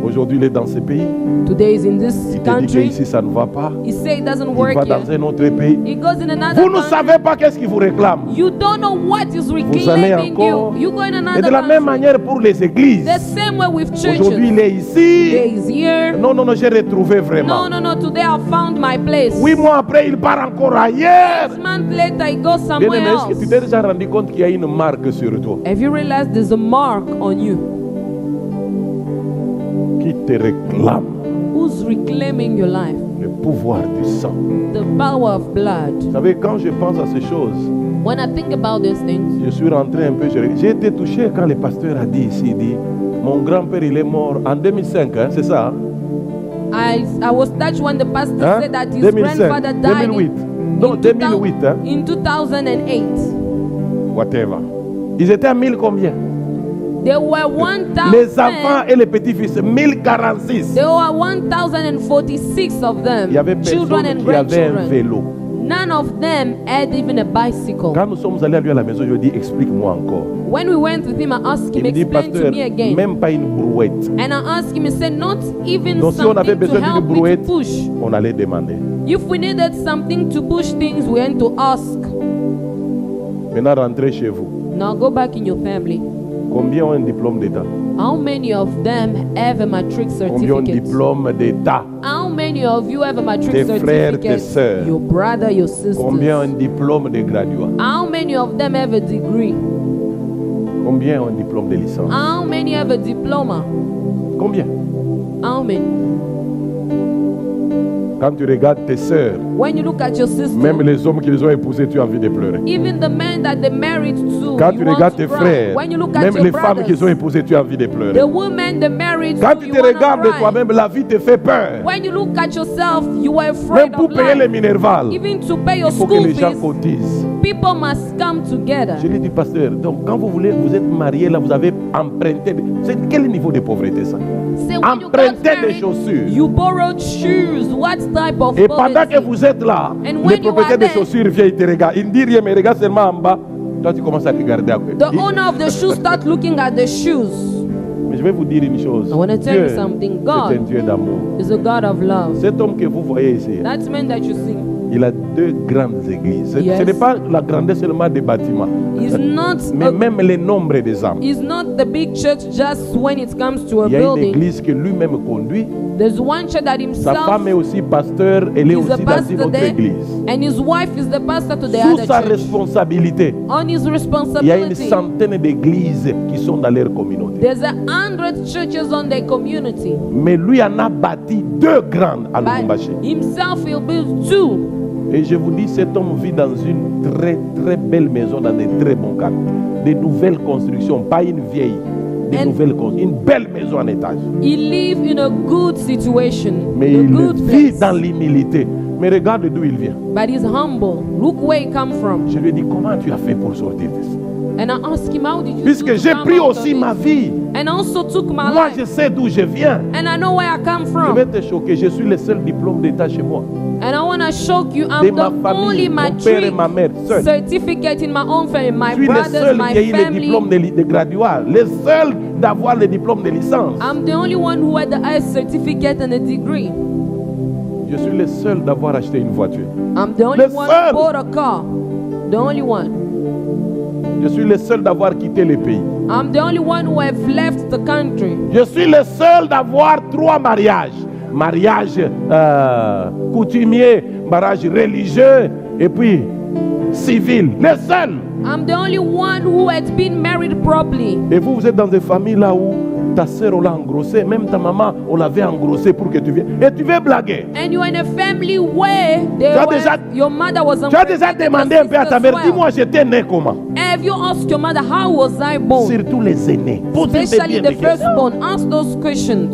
Aujourd'hui, il est dans ce pays. Today is in this Il te dit country. qu'ici, ça ne va pas. He say it doesn't Il work va here. dans un autre pays. He goes in another Vous ne country. savez pas qu'est-ce qu'il vous réclame. You don't know what is Vous allez reclaiming encore. you. You go in Et another de la même country. manière pour les églises. The same way with Aujourd'hui, il churches. est ici. There is here. Non, j'ai retrouvé vraiment. No. Today I found my place. 8 mois après, il part encore ailleurs. 6 months later, I go Bien somewhere aimé, est-ce que tu else. t'es déjà rendu compte qu'il y a une marque sur toi Have you realized there's a mark on you? qui te réclame Who's reclaiming your life? le pouvoir du sang? The power of blood. Vous savez, quand je pense à ces choses, When I think about these things, je suis rentré un peu. J'ai été touché quand le pasteur a dit ici, il dit, mon grand-père il est mort en 2005, hein, c'est ça? Hein? I was touched when the pastor Hein? said that his 2005, grandfather died 2008. Non, 2008, hein? in 2008. Whatever. Ils étaient à 1000 combien? There were 1,000. Les enfants et les petits-fils, 1046. There were 1,046 of them. Il y avait Children personne and qui avait un grandchildren. vélo. None of them had even a bicycle. Quand nous sommes allés à lui à la maison, je lui ai dit, explique-moi encore. When we went with him, I asked him, Il me dit, explain to pasteur, me again. même pas une brouette. And I asked him, he said, not even Donc si on avait something to besoin d'une help me to brouette, push. on allait demander. If we needed something to push things, we had to ask. Maintenant, rentrez chez vous. Now go back in your family. Combien ont un diplôme d'État? How many of them have a matric Combien ont un certificate? diplôme d'État? How many of you have a matric Tes frères, tes certificate? sœurs. Your brother, your sisters. Combien ont un diplôme de graduat? How many of them have a degree? Combien ont un diplôme de licence? How many have a diploma? Combien? How many? Quand tu regardes tes sœurs, When you look at your sister, même les hommes qui les ont épousés, tu as envie de pleurer. even the men that they married to, Quand you tu want regardes to tes cry. frères, When you look at même your les femmes qui les ont brothers, épousés, tu as envie de pleurer. the women they married Quand to, tu you te wanna regardes de cry. toi-même, la vie te fait peur. When you look at yourself, you are Même afraid pour of payer les life. minervales, Even to pay your il faut que school les gens fees, cotisent. people must come together. Je lui dis, pasteur, donc quand vous voulez, vous êtes marié, là, vous avez emprunté. C'est quel niveau de pauvreté ça? Say when you got Emprunter des married, chaussures. you borrowed shoes. What type of Et pendant que poverty? vous êtes là, And le when you propriétaire are des there, chaussures vient, il te regarde. Il ne dit rien, mais il regarde seulement en bas. Toi, tu commences à regarder à côté. The owner of the shoes start looking at the shoes. Mais je vais vous dire une chose. I wanna tell you Dieu something. est God un Dieu d'amour. is a God of love. Cet homme que vous voyez ici, That man that you see il a 2 grandes églises. Yes. Ce n'est pas la grandeur seulement des bâtiments, is not mais même le nombre des âmes. is not the big church just when it comes to a Il y a une building. église que lui-même conduit. There's one church that Sa himself femme est aussi pasteur. Elle est is a aussi dans une pastor autre there, église. and his wife is the pastor to the Sous other sa church. responsabilité, On his il y a une responsibility, centaine d'églises qui sont dans leur communauté. there's 100 churches on their community. Mais lui en a bâti 2 grandes à But Lubumbashi. himself will build 2. Et je vous dis, cet homme vit dans une très très belle maison, dans des très bons cadres. Des nouvelles constructions, pas une vieille. Des And- nouvelles constructions. Une belle maison en étage. He live in a good situation, Mais a il good vit place. dans l'humilité. Mais regarde d'où il vient. But he's humble. Look where he come from. Je lui ai dit, comment tu as fait pour sortir de ça? And I asked him, how did you Puisque do to j'ai come pris out of aussi it? ma vie. And I also took my Moi, life. je sais d'où je viens. And I know where I come Je from. vais te choquer. Je suis le seul diplôme d'État chez moi. And I want to shock you, De I'm ma the famille, only mon père et matric ma mère, seul. certificate in my own family. My Je suis le brothers, seul my qui a eu le diplôme family. de graduat. Le seul d'avoir le diplôme de licence. I'm the only one who had the highest certificate and a degree. Je suis le seul d'avoir acheté une voiture. I'm the only Le one seul. who bought a car. The only one. Je suis le seul d'avoir quitté le pays. I'm the only one who have left the country. Je suis le seul d'avoir 3 mariages. Mariage coutumier, mariage religieux et puis civil. Le seul. I'm the only one who has been married properly. Et vous, vous êtes dans des familles là où ta sœur on l'a engrossé, même ta maman on l'avait engrossé pour que tu viennes. Et tu veux blaguer. And you're in a family where your mother was Tu as déjà demandé un peu à ta mère, dis-moi j'étais né comment? Have you asked your mother how was I born? Surtout les aînés. Posez Especially bien the des questions. firstborn. Ask those questions.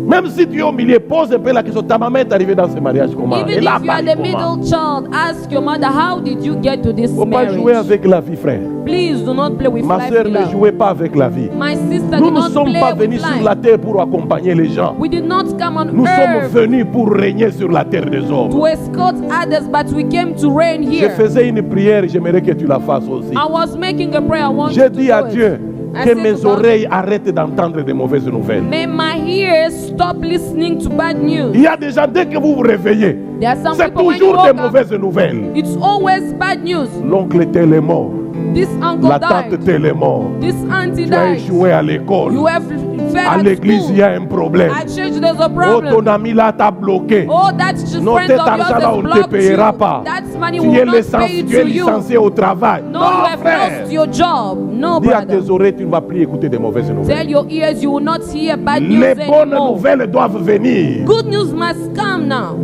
Même si tu es au milieu, pose un peu la question. Ta maman est arrivée dans ce mariage comment? Even Elle if a you are marié the comment? middle child, ask your mother how did you get to this Faut pas jouer marriage? avec la vie, frère. Please do not play with Ma life. sœur ne beloved. jouait pas avec la vie. My sister Nous did ne not sommes play pas with venus sur life. la terre pour accompagner les gens. We did not come on Nous sommes earth venus pour régner sur la terre des hommes. to escort others, but we came to reign Je here. faisais une prière, j'aimerais que tu la fasses aussi. I was making a prayer. I want J'ai you to dit à do Dieu it. I que said mes to God, oreilles arrêtent d'entendre de mauvaises nouvelles. may my ears stop listening to bad news. Il y a des gens, dès que vous vous réveillez, There are some c'est people when you toujours des woke up, mauvaises nouvelles. it's always bad news. L'oncle tel est mort, This uncle la tante died. tel est mort. This auntie Tu as died. échoué à l'école. You have failed À at l'église, il y school. a un problème. At church, there's a Oh, problem. ton ami là t'a bloqué. Oh, that's just Non, friends cet of yours argent là, has on ne te blocked payera you. pas. That's money Tu will es not pay tu es to you. licencié au travail. No, Non, you have frère. lost your job. No, Dis à brother. tes oreilles, tu ne vas plus écouter des mauvaises nouvelles. Tell your ears you will not hear bad news Les bonnes anymore. nouvelles doivent venir. Good news must come now.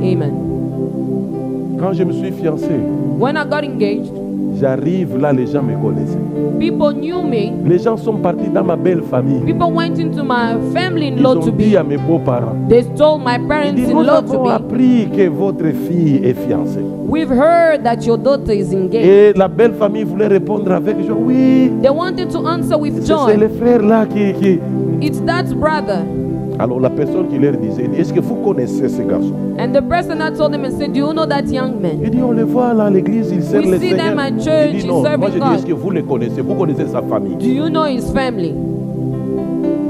Amen. Quand je me suis fiancé, When I got engaged, j'arrive là, les gens me connaissaient. people knew me. Les gens sont partis dans ma belle famille. People went into my Ils family-in-law ont to dit be. à mes beaux-parents, They told my ils disent, nous parents-in-law to avons be. appris que votre fille est fiancée. We've heard that your daughter is engaged. Et la belle famille voulait répondre avec joie, oui, They wanted to answer with c'est le joy. frère là qui It's that brother. Alors la personne qui leur disait, est-ce que vous connaissez ce garçon? And the person that told him and said, do you know that young man? Il dit, on le voit là à l'église, il sert We le see Seigneur. them at Il church, dit he's non. Moi serving je dis, God. est-ce que vous le connaissez? Vous connaissez sa famille? Do you know his family?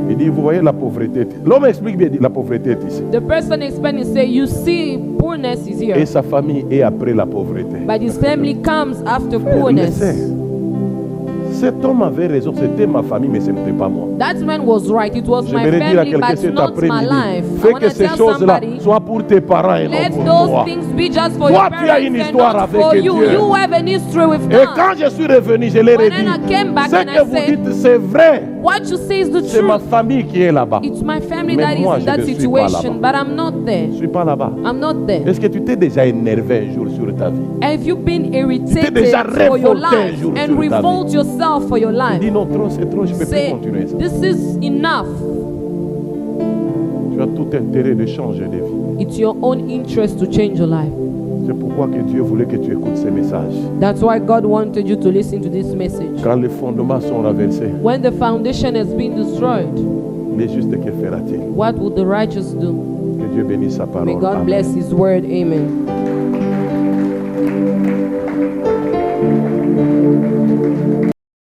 Il dit, vous voyez la pauvreté. L'homme explique bien, il dit, la pauvreté est ici. The person explaining say, you see, poorness is here. Et sa famille est après la pauvreté. But his family comes after Frère, poorness. laissez. Cet homme avait raison, c'était ma famille, mais ce n'était pas moi. That man was right. It was my J'aimerais dire à family, quelqu'un but cet not my après-midi, life. I fais want que to ces tell choses-là somebody, soient pour tes parents et let non pour those toi. things be just for Toi, your tu as une parents and histoire not avec for you. Dieu. You have an history with Et God. quand je suis revenu, je l'ai When redit. I came back Ce and I que vous said, dites, c'est vrai. what you say is the C'est ma truth. famille qui est là-bas. It's my family Mais that is moi, in je that ne suis pas situation, là-bas. but I'm not there. Je ne suis pas là-bas. I'm not there. Est-ce que tu t'es déjà énervé un jour sur ta vie? Have you been déjà irritated for your révolté un life jour and sur ta vie? revolt yourself for your Tu life? dis non, trop, c'est trop, je ne peux plus Say, continuer ça. this is enough. Tu as tout intérêt de changer de vie. It's your own interest to change your life. C'est pourquoi que Dieu voulait que tu écoutes ces messages. That's why God wanted you to listen to this message. Quand les fondements sont renversés, When the foundation has been destroyed, les justes, que fera-t-il? what will the righteous do? Que Dieu bénisse sa parole. May God Amen. bless His word. Amen.